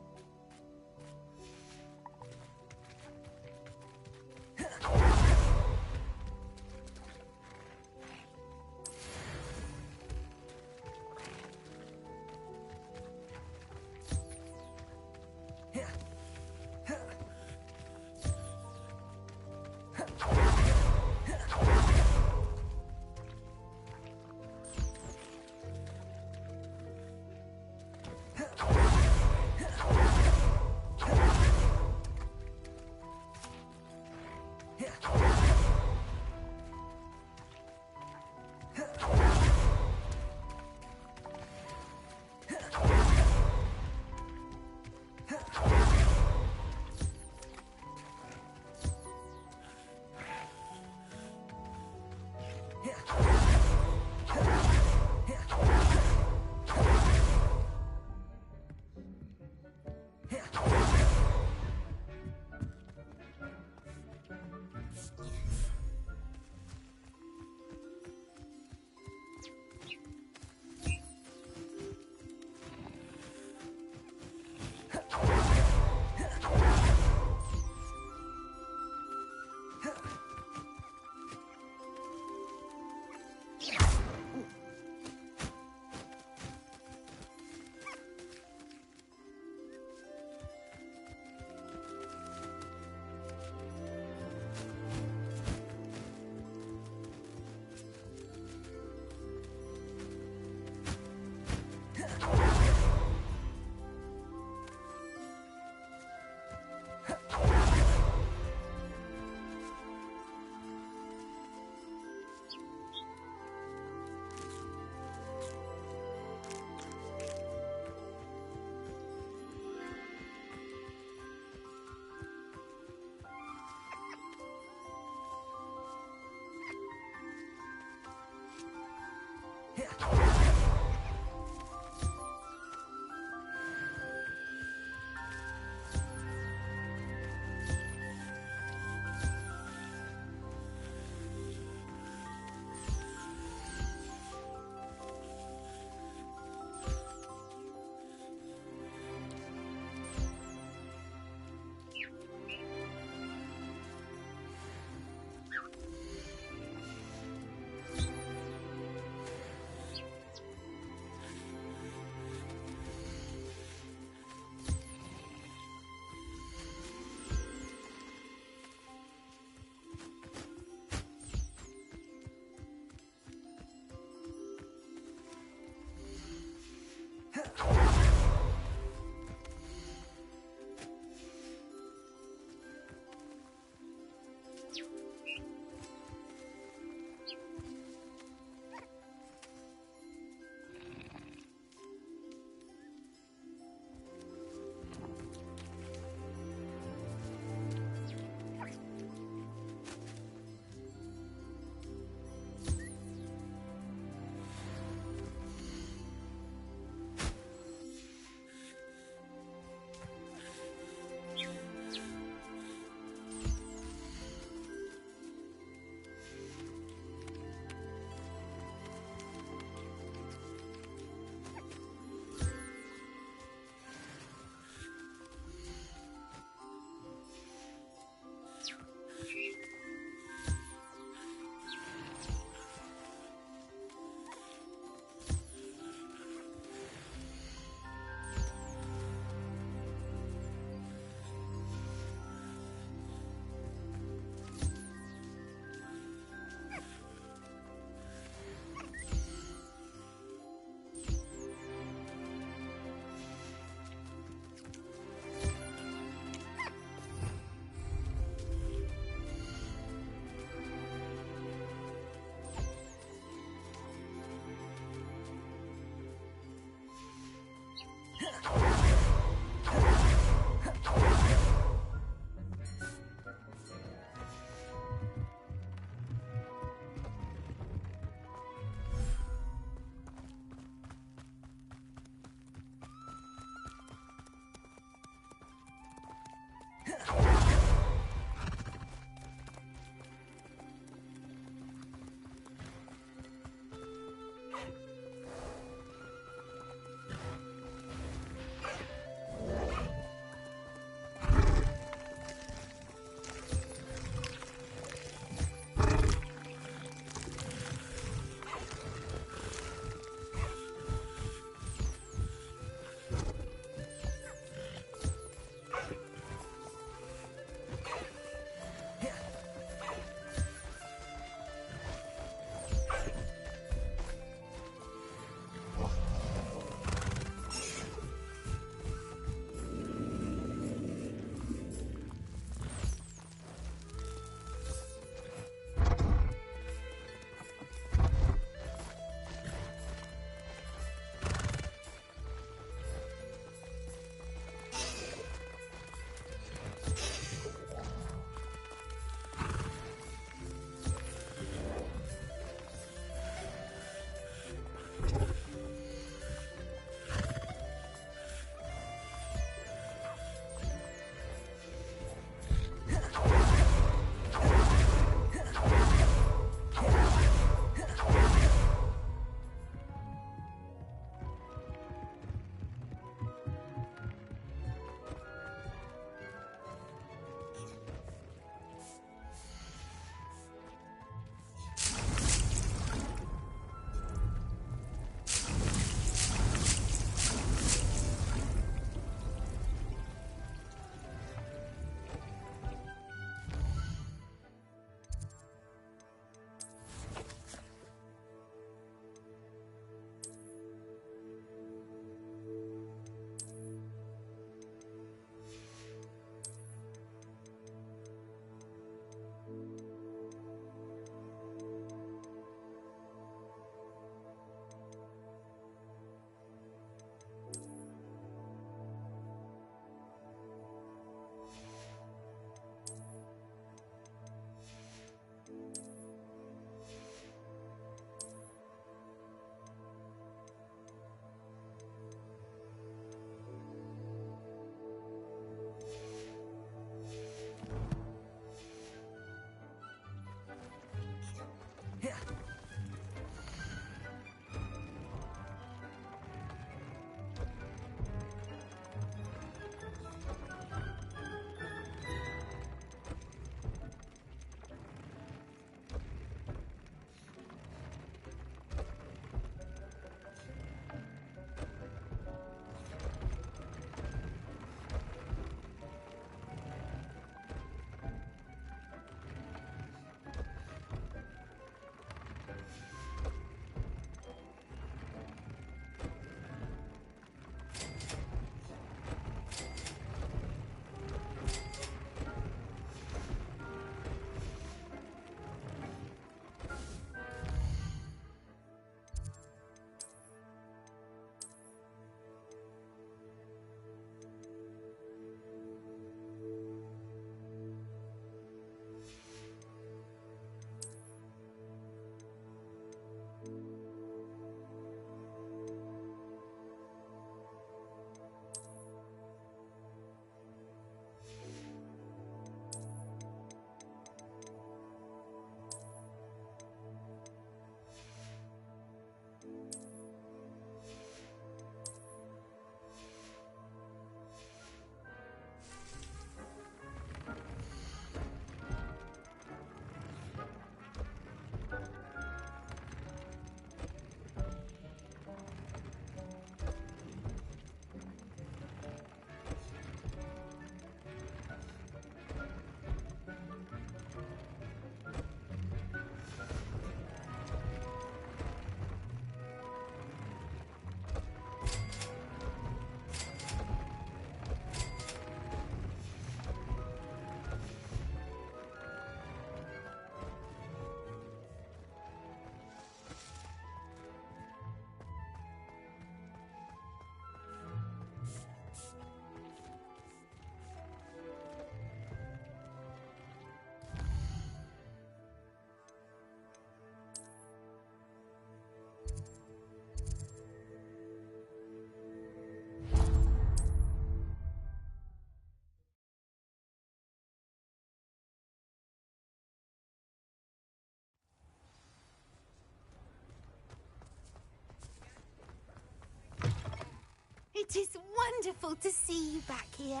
It is wonderful to see you back here.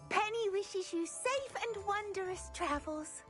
Penny wishes you safe and wondrous travels.